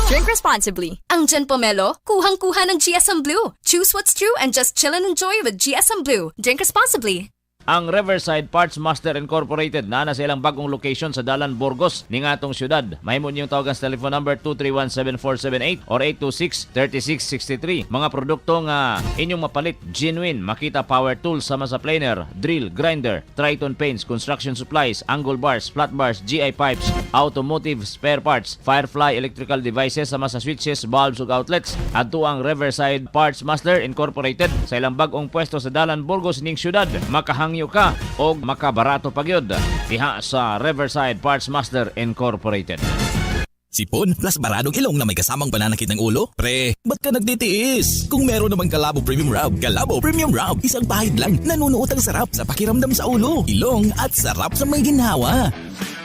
Drink responsibly. Ang Gen Pomelo, kuhang-kuha ng GSM Blue. Choose what's true and just chill and enjoy with GSM Blue. Drink responsibly. Ang Riverside Parts Master Incorporated na sa ilang bagong location sa Dalan, Burgos, ning atong syudad. Mahimo niyong tawagan sa telephone number 231-7478 or 826-3663. Mga produkto nga inyong mapalit, genuine, makita power tools sama sa planer, drill, grinder, Triton paints, construction supplies, angle bars, flat bars, GI pipes, automotive spare parts, Firefly electrical devices sama sa switches, bulbs ug outlets. Adto ang Riverside Parts Master Incorporated sa ilang bagong pwesto sa Dalan, Burgos ning syudad. Makahangyo ka o makabarato pagyod diha sa Riverside Parts Master Incorporated. Sipon plus baradong ilong na may kasamang pananakit ng ulo? Pre, ba't ka nagtitiis? Kung meron namang Calabo Premium Rub, Calabo Premium Rub, isang pahid lang, nanunuot ang sarap sa pakiramdam sa ulo, ilong at sarap sa may ginhawa.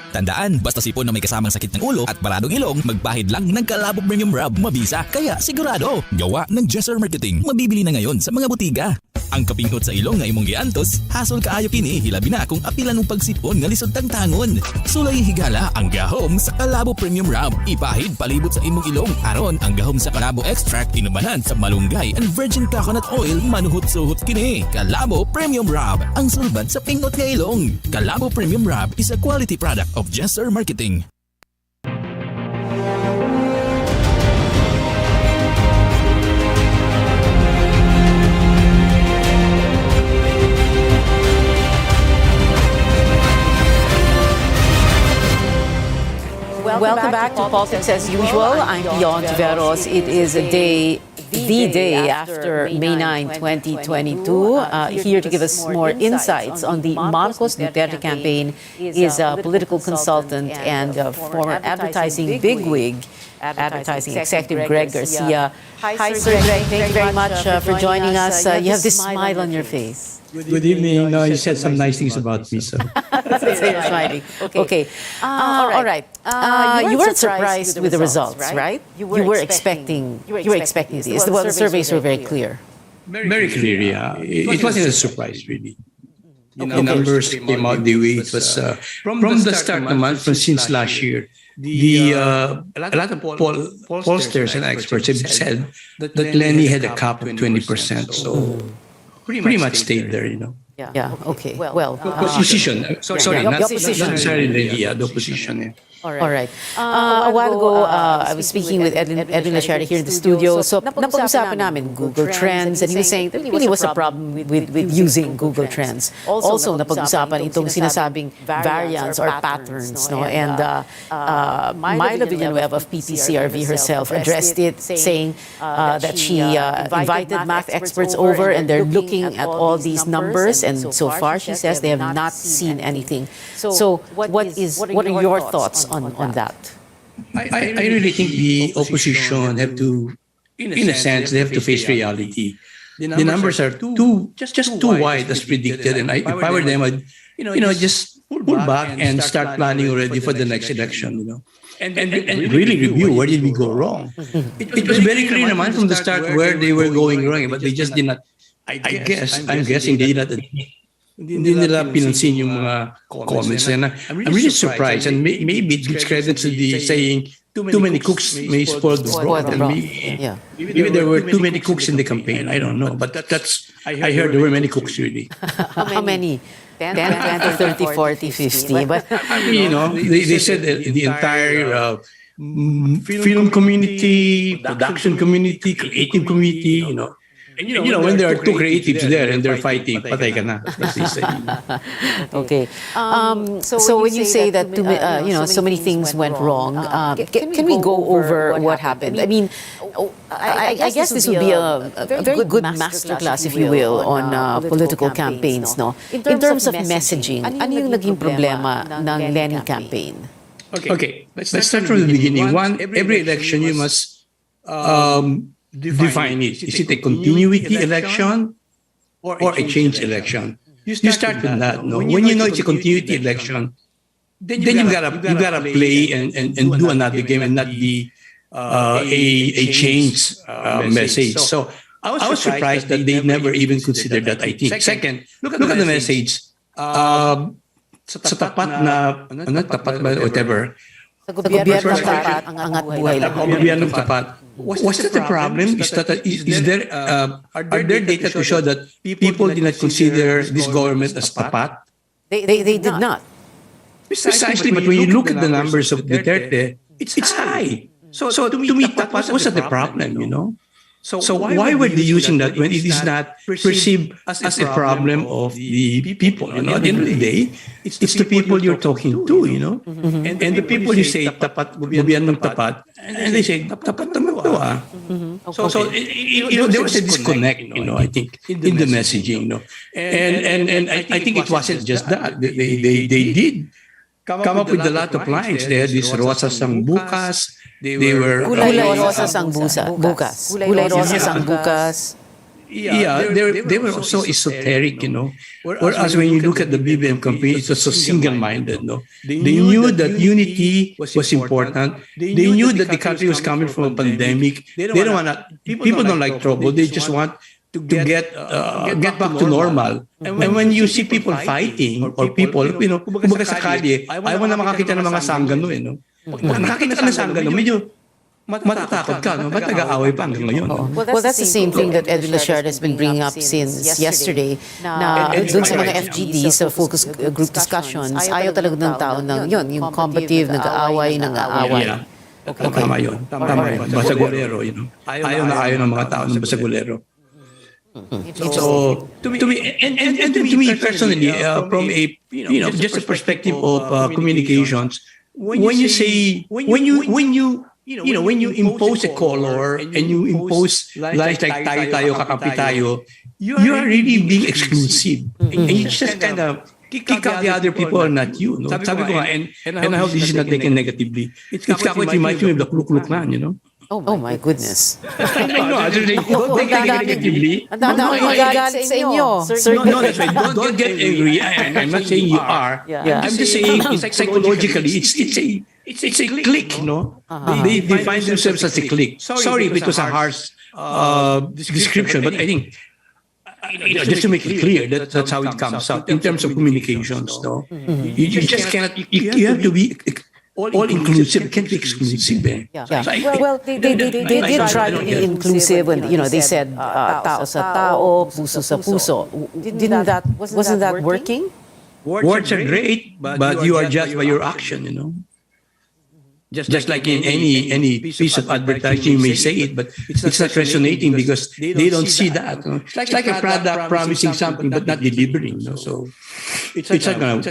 Tandaan, basta sipon na may kasamang sakit ng ulo at baradong ilong, magpahid lang ng Calabo Premium Rub. Mabisa, kaya sigurado. Gawa ng Jesser Marketing. Mabibili na ngayon sa mga butika. Ang kapinghot sa ilong nga imong giantos, hasol kaayo kini, hilabi na kung apilan ng pagsipon nga lisod tangtangon. Sulay higala ang gahom sa Calabo Premium Rub. Ipahid palibot sa imong ilong aron ang gahom sa Calabo Extract inumanan sa malunggay and virgin coconut oil manuhot-suhot kini. Calabo Premium Rub, ang sulbad sa pinghot nga ilong. Calabo Premium Rub is a quality product of Jesser Marketing. Welcome back to Politics as usual. I'm Beyond Veros. It is the day after May 9, 2022. Here to give us more insights on the Marcos Duterte campaign is a political consultant and former advertising bigwig, advertising executive Greg Garcia. Hi, Sir Greg. Thank you very much for joining us. You have this smile on your face. Good evening. No, you said some nice things about me, so. So you're smiling. Okay. All right. You weren't surprised with the results, right? You were expecting this. The surveys were very clear. Very clear, yeah. It wasn't a surprise, really. The numbers came out the way it was from the start of the month, since last year. A lot of pollsters and experts have said that Lenny had a cap of 20%, so pretty much stayed there, you know. Yeah. Okay. Well, opposition. Sorry, not necessarily the opposition. Yeah. All right. A while ago, I was speaking with Edwin Lacharte here in the studio. So, napag-usapan namin Google Trends, and he was saying there really was a problem with using Google Trends. Also, napag-usapan itong sinasabing variants or patterns, no? And Myla Villanueva of PPCRV herself addressed it, saying that she invited math experts over, and they're looking at all these numbers, and so far, she says they have not seen anything. So, what are your thoughts on that? I really think the opposition have to, in a sense, they have to face reality. The numbers are just too wide as predicted, and if I were them, I'd just pull back and start planning already for the next election, and really review where did we go wrong. It was very clear naman from the start where they were going wrong, but they just did not. I'm guessing they did not. Hindi nila pinansin yung mga comments. And I'm really surprised, and maybe it gives credit to the saying, too many cooks may spoil the broth. And maybe there were too many cooks in the campaign. I don't know, but I heard there were many cooks really. How many? 10, 20, 30, 40, 50. But they said that the entire film community, production community, creative community, And when there are two creatives there and they're fighting, patay ka na, as they say. Okay. So when you say that so many things went wrong, can we go over what happened? I mean, I guess this would be a very good masterclass, if you will, on political campaigns, no? In terms of messaging, ano yung naging problema ng Lenny campaign? Okay, let's start from the beginning. Every election you must define it. Is it a continuity election or a change election? You start with that. No? When you know it's a continuity election, then you gotta play and do another game and not be a change message. So I was surprised that they never even considered that. I think. Second, look at the message. Sa tapat na whatever. Sa gobyerno tapat, ang angat buhay lang. Gobyerno tapat. Was that the problem? Are there data to show that people did not consider this government as tapat? They did not. Precisely, but when you look at the numbers of Duterte, it's high. So to me, tapat was not the problem, So why were they using that when it is not perceived as a problem of the people? At the end of the day, it's the people you're talking to, And the people you say, tapat, gobyernong tapat, and they say, tapat naman to, So there was a disconnect, I think, in the messaging, And I think it wasn't just that. They did come up with a lot of lines. They had this Rosas ang bukas. They were Kulay rosas ang bukas. Kulay rosas ang bukas. Yeah, they were so esoteric, Whereas when you look at the BBM campaign, it was so single-minded, They knew that unity was important. They knew that the country was coming from a pandemic. They don't want people don't like trouble. They just want to get back to normal. And when you see people fighting or people, kumbaga sa kalye, ayaw na makakita ng mga sanggano, Pag nakakita ka ng sanggano, medyo matatakot ka, Ba't nag-aaway pa hanggang ngayon? Well, that's the same thing that Edwin Lachard has been bringing up since yesterday. Na dun sa mga FGD, sa focus group discussions, ayaw talaga ng tao ng yung combative, nag-aaway. Okay. Tama yun. Basagulero, Ayaw ng mga tao ng basagulero. So to me, and to me personally, from a just a perspective of communications, when you impose a color and you impose lines like tayo kakampi tayo, you are really being exclusive, and you just kind of kick out the other people are not you. Sabi ko nga, and I hope this is not taken negatively. It's kako it reminds me of the Kluk Klan, Oh my goodness. Don't take it negatively. Ang galit sa inyo. No, that's right. Don't get angry. I'm not saying you are. I'm just saying psychologically, it's a clique, They define themselves as a clique. Sorry if it was a harsh description, but I think just to make it clear, that's how it comes out in terms of communications. You just cannot. You have to be all inclusive. Can't be exclusive. Well, they did try to be inclusive when they said tao sa tao, puso sa puso. Wasn't that working? Words are great, but you are judged by your action. Just like in any piece of advertising, you may say it, but it's not resonating because they don't see that. It's like a product promising something but not delivering. So it's not gonna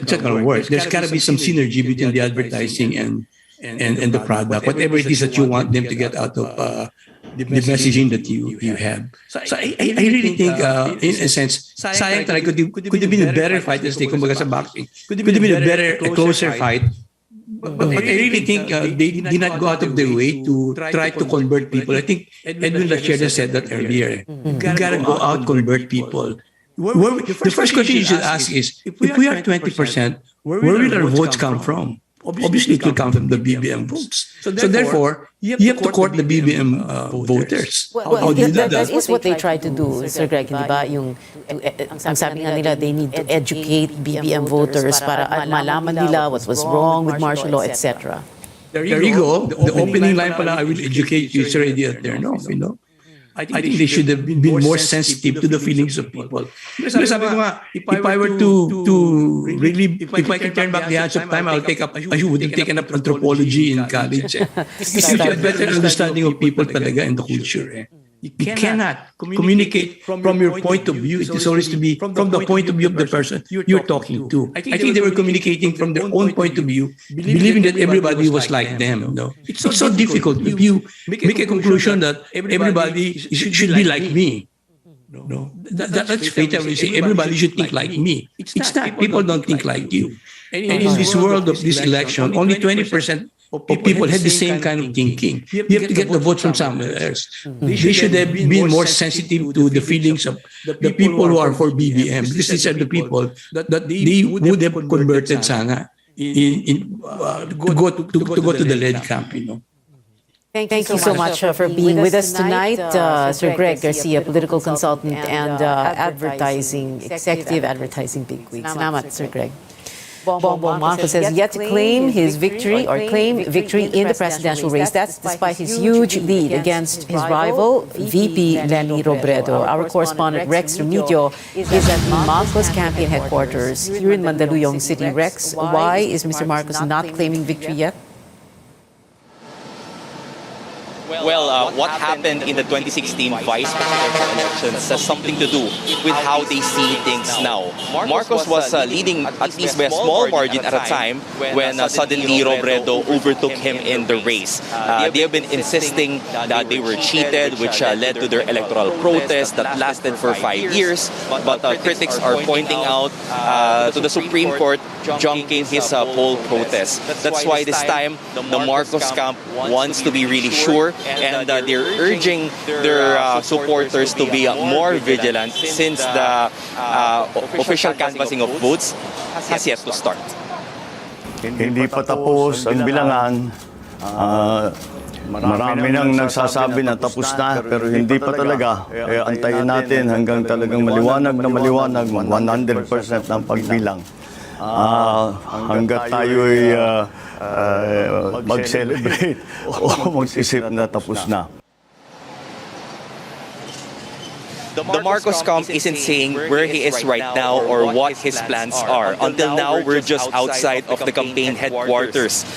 work. There's gotta be some synergy between the advertising and the product, whatever it is that you want them to get out of the messaging that you have. So I really think, in a sense, sayang talaga could have been a better fight, as they kumbaga sa boxing. Could have been a closer fight. But I really think they did not go out of their way to try to convert people. I think Edwin Lachard said that earlier. You gotta go out, convert people. the first question you should ask is, if we are 20%, where will our votes come from? Obviously, it will come from the BBM votes. So therefore, you have to court the BBM voters. Well, that is what they try to do, Sir Greg, di ba? Ang sabi nga nila, they need to educate BBM voters para malaman nila what was wrong with martial law, etc. There you go. The opening line pala, I will educate you, is already at there. No, I think they should have been more sensitive to the feelings of people. Because sabi ko nga, if I were to really, if I can turn back the hands of time, I would have taken up anthropology in college. Because you have better understanding of people talaga and the culture. You cannot communicate from your point of view. It is always to be from the point of view of the person you're talking to. I think they were communicating from their own point of view, believing that everybody was like them. No, it's so difficult if you make a conclusion that everybody should be like me. No, that's fatal. We say everybody should think like me. It's not. People don't think like you. And in this world of this election, only 20% of people had the same kind of thinking. You have to get the votes from somewhere else. They should have been more sensitive to the feelings of the people who are for BBM. Because these are the people that they would have converted sana to go to the lead camp. Thank you so much for being with us tonight, Sir Greg Garcia, political consultant and executive advertising bigwig. Salamat, Sir Greg. Bongbong Marcos has yet to claim victory in the presidential race. That's despite his huge lead against his rival, VP Leni Robredo. Our correspondent Rex Remigio is at the Marcos campaign headquarters here in Mandaluyong City. Rex, why is Mr. Marcos not claiming victory yet? Well, what happened in the 2016 vice presidential elections has something to do with how they see things now. Marcos was leading at least by a small margin at a time when suddenly Robredo overtook him in the race. They have been insisting that they were cheated, which led to their electoral protest that lasted for 5 years. But critics are pointing out to the Supreme Court junking his poll protest. That's why this time the Marcos camp wants to be really sure, and they're urging their supporters to be more vigilant since the official canvassing of votes has yet to start. Hindi pa tapos ang bilangan. Marami nang nagsasabi na tapos na, pero hindi pa talaga. Antayin natin hanggang talagang maliwanag 100% ng pagbilang. Hanggat tayo'y mag-celebrate o mag-isip na tapos na. The Marcos camp isn't saying where he is right now or what his plans are. Until now, we're just outside of the campaign headquarters.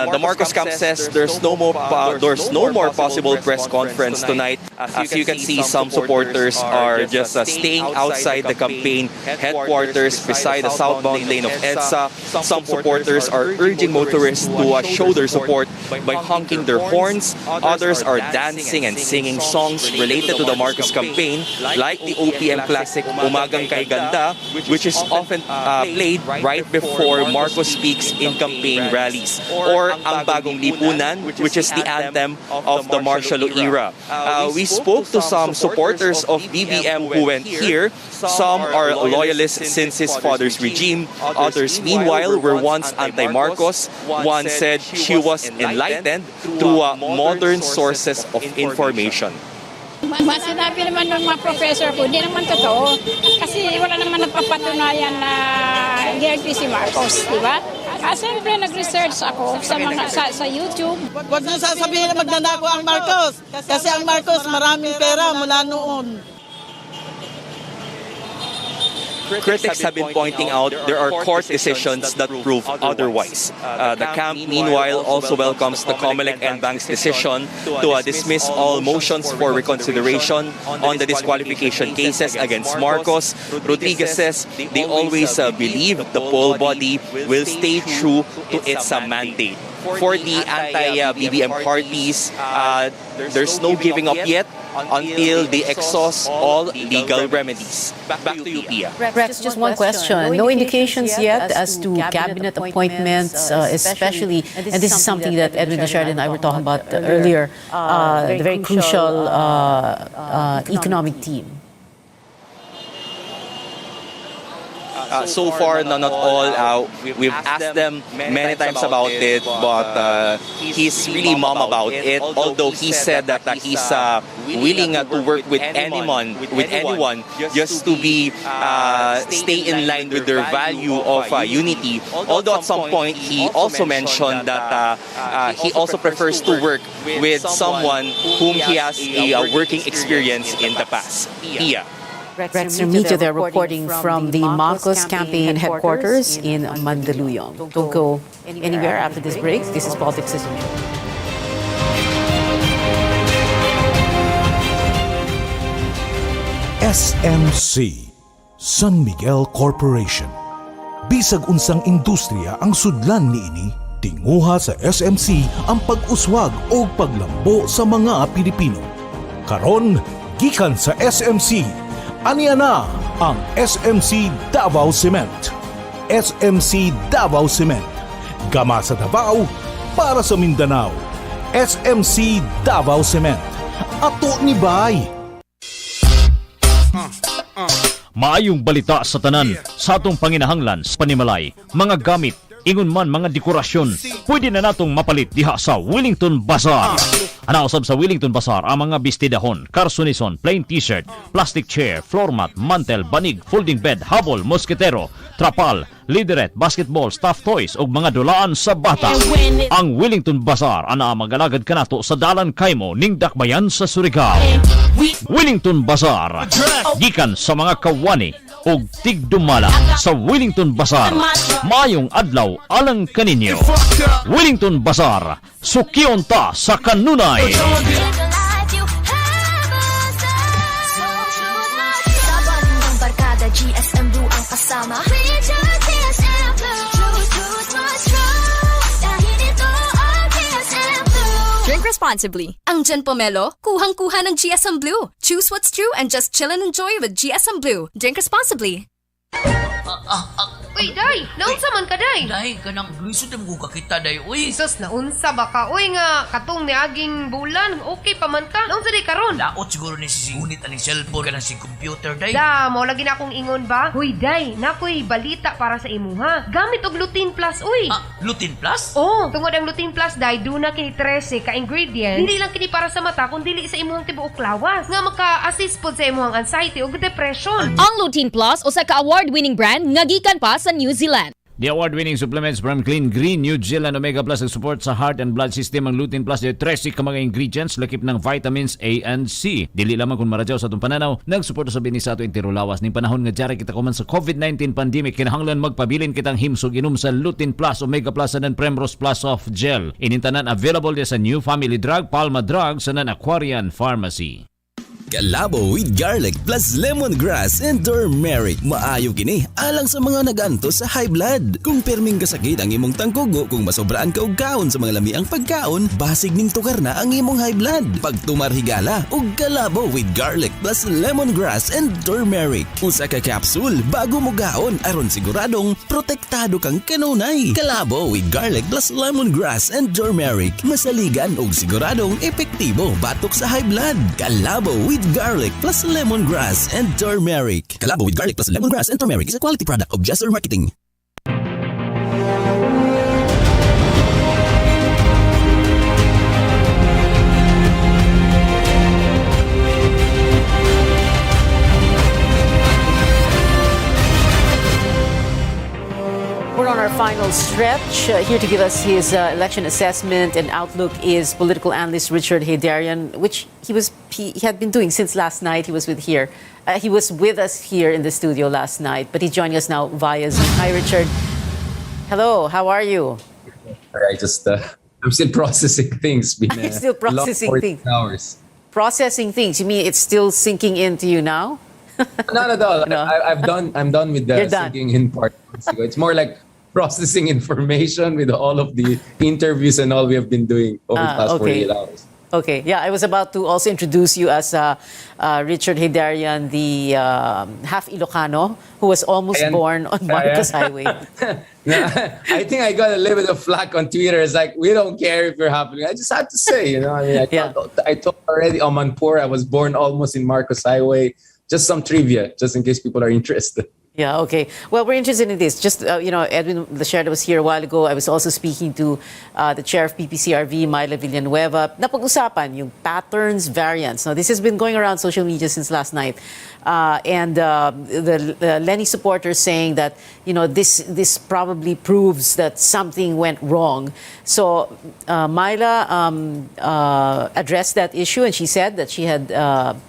The Marcos camp says there's no more possible press conference tonight. As you can see, some supporters are just staying outside the campaign headquarters beside the southbound lane of EDSA. Some supporters are urging motorists to show their support by honking their horns. Others are dancing and singing songs related to the Marcos campaign, like the OPM classic Umagang Kay Ganda, which is often played right before Marcos speaks in campaign rallies, or Ang Bagong Lipunan, which is the anthem of the martial law era. We spoke to some supporters of BBM who went here. Some are loyalists since his father's regime. Others, meanwhile, were once anti-Marcos. One said she was enlightened through modern sources of information. Sinabi naman ng mga professor ko, hindi naman totoo. Kasi wala naman nagpapatunayan na guilty si Marcos, di ba? Siyempre nag-research ako sa YouTube. Huwag nang sasabihin na magnanako ang Marcos. Kasi ang Marcos maraming pera mula noon. Critics have been pointing out there are court decisions that prove otherwise. The camp, meanwhile, also welcomes the Comelec and Bank's decision to dismiss all motions for reconsideration on the disqualification cases against Marcos. Rodriguez says they always believe the poll body will stay true to its mandate. For the anti-BBM parties, there's no giving up yet until they exhaust all legal remedies. Back to you, Pia. Rex, just one question. No indications yet as to cabinet appointments, especially, and this is something that Edwin Lachard and I were talking about earlier, the very crucial economic team. So far, not all. We've asked them many times about it, but he's really mum about it. Although he said that he's willing to work with anyone, just to be stay in line with their value of unity. Although at some point he also mentioned that he also prefers to work with someone whom he has a working experience in the past. Pia. Rex Remito there reporting from the Marcos campaign headquarters in Mandaluyong. Don't go anywhere after this break. This is Politics as Usual. SMC, San Miguel Corporation. Bisag unsang industriya ang sudlan niini, tinguha sa SMC ang pag-uswag o paglambo sa mga Pilipino. Karon, gikan sa SMC, aniya na ang SMC Davao Cement. SMC Davao Cement. Gama sa Davao, para sa Mindanao. SMC Davao Cement. Ato ni Bay. Maayong balita sa tanan sa atong panginahanglan sa panimalay, mga gamit, ingon man mga dekorasyon, pwede na natong mapalit diha sa Wellington Bazaar. Anausab sa Wellington Bazaar ang mga bestidahon, karsunison, plain t-shirt, plastic chair, floor mat, mantel, banig, folding bed, habol, mosketero, trapal, lideret, basketball, stuffed toys ug mga dulaan sa bata. Ang Wellington Bazaar ana magalagad kanato sa Dalan Kaimo ning Dakbayan sa Surigao. Wellington Bazaar, gikan sa mga kawani og tigdumala sa Wellington Bazaar. Mayong adlaw alang kaninyo. Wellington Bazaar, sukion ta sa kanunay. GSM Blue ang kasama. Drink responsibly. Ang Gen Pomelo, kuhang-kuha ng GSM Blue. Choose what's true and just chill and enjoy with GSM Blue. Drink responsibly. Uy, Day! Naunsa man ka, Day? Day, kanang glisod ang ko kakita, Day. Uy! Sus, naunsa ba ka? Uy nga, katong ni aging bulan. Okay pa man ka. Naunsa, Day, karon? Laot siguro ni sigunit aning cellphone ka si computer, Day. Da, mo lagi na akong ingon ba? Uy, Day, nakoy balita para sa imuha. Gamit og Lutein Plus, uy! Lutein Plus? Oo, tungod ang Lutein Plus, Day, duna kini 13 ka-ingredients. Hindi lang kini para sa mata, kundi sa imuhang tibuok lawas. Nga maka-assist po sa imuhang anxiety o depression. Ang Lutein Plus, o sa ka-award-winning brand, ngagikan pa sa New Zealand. The award-winning supplements from Clean Green New Zealand Omega Plus ang support sa heart and blood system. Ang Lutein Plus ay 13 ka mga ingredients lakip ng vitamins A and C. Dili lamang kung maradyaw sa atong pananaw, nagsuporta sa binis sa ato intirulawas ning panahon nga jara kita kuman sa COVID-19 pandemic. Kinahanglan magpabilin kitang himsog inom sa Lutein Plus, Omega Plus and Primrose Plus Soft Gel. Inintanan available sa New Family Drug, Palma Drug sa Aquarian Pharmacy. Kalabo with garlic plus lemongrass and turmeric. Maayo kini alang sa mga naganto sa high blood. Kung perming kasakit ang imong tangkugo, kung masobraan ka og kaon sa mga lami ang pagkaon, basig ning tukar na ang imong high blood. Pagtumar higala og kalabo with garlic plus lemongrass and turmeric. Usa ka capsule bago mo gaon aron siguradong protektado kang kanunay. Kalabo with garlic plus lemongrass and turmeric. Masaligan og siguradong epektibo batok sa high blood. Kalabo with garlic plus lemongrass and turmeric. Kalabo with garlic plus lemongrass and turmeric is a quality product of Jesser Marketing. We're on our final stretch. Here to give us his election assessment and outlook is political analyst Richard Heydarian, which he had been doing since last night. He was with us here in the studio last night, but he's joining us now via Zoom. Hi, Richard. Hello. How are you? I'm still processing things. Been still processing things. Hours. Processing things. You mean it's still sinking into you now? Not at all. No. I'm done with the sinking in part. It's more like processing information with all of the interviews and all we have been doing over the past 48 hours. Okay, yeah, I was about to also introduce you as Richard Heydarian, the half Ilocano who was almost born on Marcos Highway. I think I got a little bit of flack on Twitter. It's like, we don't care if you're half Ilocano. I just have to say, I told already on Manpur, I was born almost in Marcos Highway. Just some trivia, just in case people are interested. Yeah, okay. Well, we're interested in this. Just, Edwin Lacerda was here a while ago. I was also speaking to the chair of PPCRV, Myla Villanueva. Napag-usapan yung patterns, variants. Now, this has been going around social media since last night. The Lenny supporters saying that, this probably proves that something went wrong. So, Myla addressed that issue, and she said that she had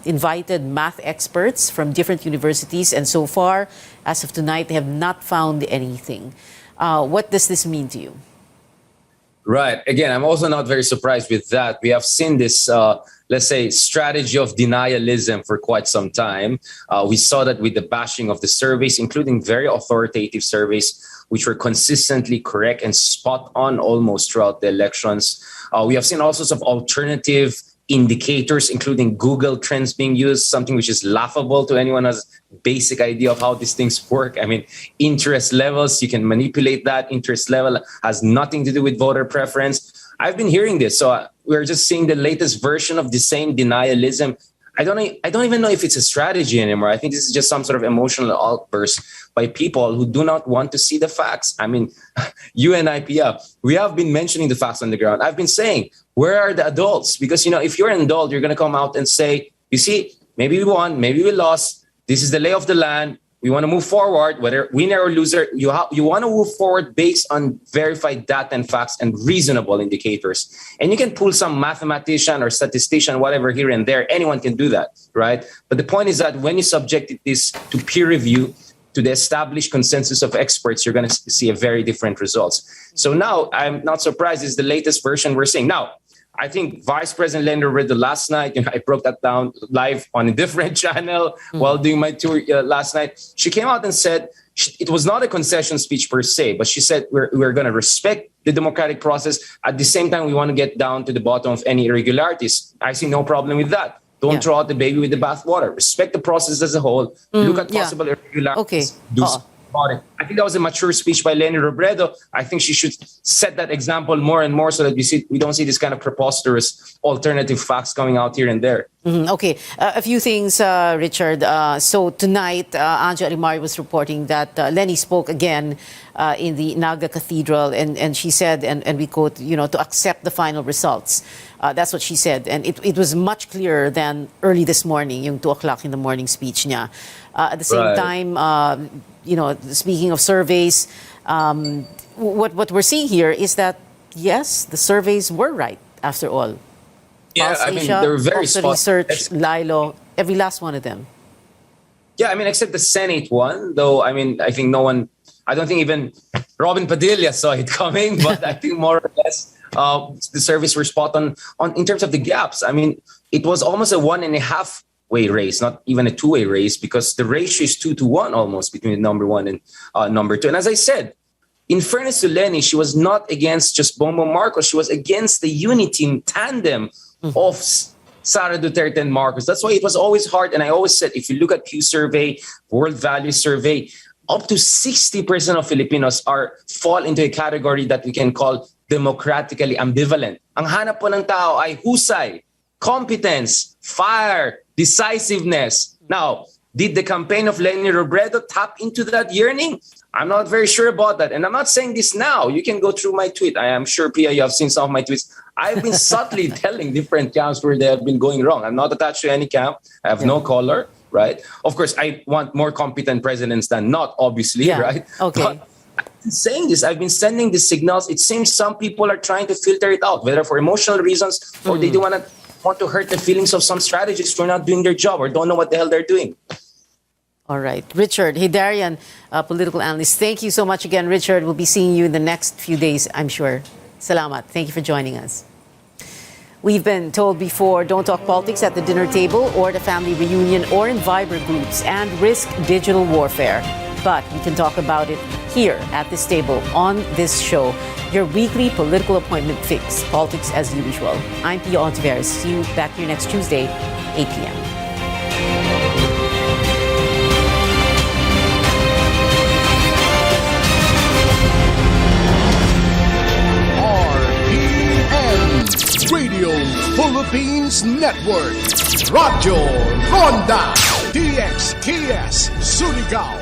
invited math experts from different universities, and so far, as of tonight, they have not found anything. What does this mean to you? Right. Again, I'm also not very surprised with that. We have seen this, let's say, strategy of denialism for quite some time. We saw that with the bashing of the surveys, including very authoritative surveys, which were consistently correct and spot on almost throughout the elections. We have seen all sorts of alternative indicators, including Google Trends being used, something which is laughable to anyone who has basic idea of how these things work. I mean, interest levels, you can manipulate that. Interest level has nothing to do with voter preference. I've been hearing this. So we're just seeing the latest version of the same denialism. I don't even know if it's a strategy anymore. I think this is just some sort of emotional outburst by people who do not want to see the facts. I mean, you and I, Pia, we have been mentioning the facts on the ground. I've been saying, where are the adults? Because, if you're an adult, you're going to come out and say, you see, maybe we won, maybe we lost. This is the lay of the land. We want to move forward, whether winner or loser. You want to move forward based on verified data and facts and reasonable indicators. And you can pull some mathematician or statistician, whatever, here and there. Anyone can do that, right? But the point is that when you subject this to peer review, to the established consensus of experts, you're going to see a very different results. So now I'm not surprised. It's the latest version we're seeing. Now, I think Vice President Lenny Robredo last night, I broke that down live on a different channel while doing my tour last night. She came out and said it was not a concession speech per se, but she said we're going to respect the democratic process. At the same time, we want to get down to the bottom of any irregularities. I see no problem with that. Don't throw out the baby with the bathwater. Respect the process as a whole. Look at possible irregularities. Do something about it. I think that was a mature speech by Lenny Robredo. I think she should set that example more and more so that we don't see this kind of preposterous alternative facts coming out here and there. Okay. A few things, Richard. So tonight, Anja Alimari was reporting that Lenny spoke again in the Naga Cathedral, and she said, and we quote, to accept the final results. That's what she said. And it was much clearer than early this morning, yung 2 o'clock in the morning speech niya. At the same time, speaking of surveys, what we're seeing here is that, yes, the surveys were right after all. Yeah, Pulse I mean, Asia, they're very Pulse Research, Lilo, every last one of them. Yeah, I mean, except the Senate one, though, I mean, I think I don't think even Robin Padilla saw it coming, but I think more or less the surveys were spot on in terms of the gaps. I mean, it was almost a 1.5-way race, not even a 2-way race, because the ratio is 2-1 almost between number 1 and number 2. And as I said, in fairness to Lenny, she was not against just Bongbong Marcos. She was against the unity tandem of Sara Duterte and Marcos. That's why it was always hard. And I always said, if you look at Pew Survey, World Value Survey, up to 60% of Filipinos fall into a category that we can call democratically ambivalent. Ang hanap po ng tao ay husay, competence, fire, decisiveness. Now, did the campaign of Lenny Robredo tap into that yearning? I'm not very sure about that. And I'm not saying this now. You can go through my tweet. I am sure, Pia, you have seen some of my tweets. I've been subtly telling different camps where they have been going wrong. I'm not attached to any camp. I have no color, right? Of course, I want more competent presidents than not, obviously, right? Okay. But I've been saying this. I've been sending these signals. It seems some people are trying to filter it out, whether for emotional reasons or they do want to hurt the feelings of some strategists who are not doing their job or don't know what the hell they're doing. All right. Richard Hidarian, political analyst. Thank you so much again, Richard. We'll be seeing you in the next few days, I'm sure. Salamat. Thank you for joining us. We've been told before, don't talk politics at the dinner table or the family reunion or in Viber groups and risk digital warfare. But we can talk about it here at this table on this show, your weekly political appointment fix, politics as usual. I'm Pia Ontiveros. See you back here next Tuesday, 8 p.m. RPN Radio Philippines Network. Radyo Ronda DXKS Surigao.